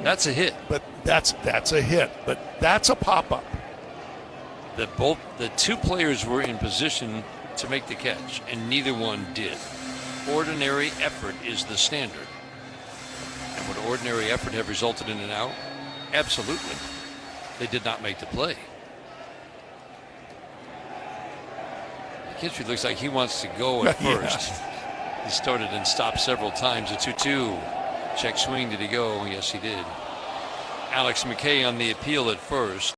That's a hit. But that's a hit. But that's a pop-up. The two players were in position to make the catch, and neither one did. Ordinary effort is the standard. And would ordinary effort have resulted in an out? Absolutely. They did not make the play. McKinstry looks like he wants to go at first. He started and stopped several times. A 2-2. Check swing. Did he go? Yes, he did. Alex McKay on the appeal at first.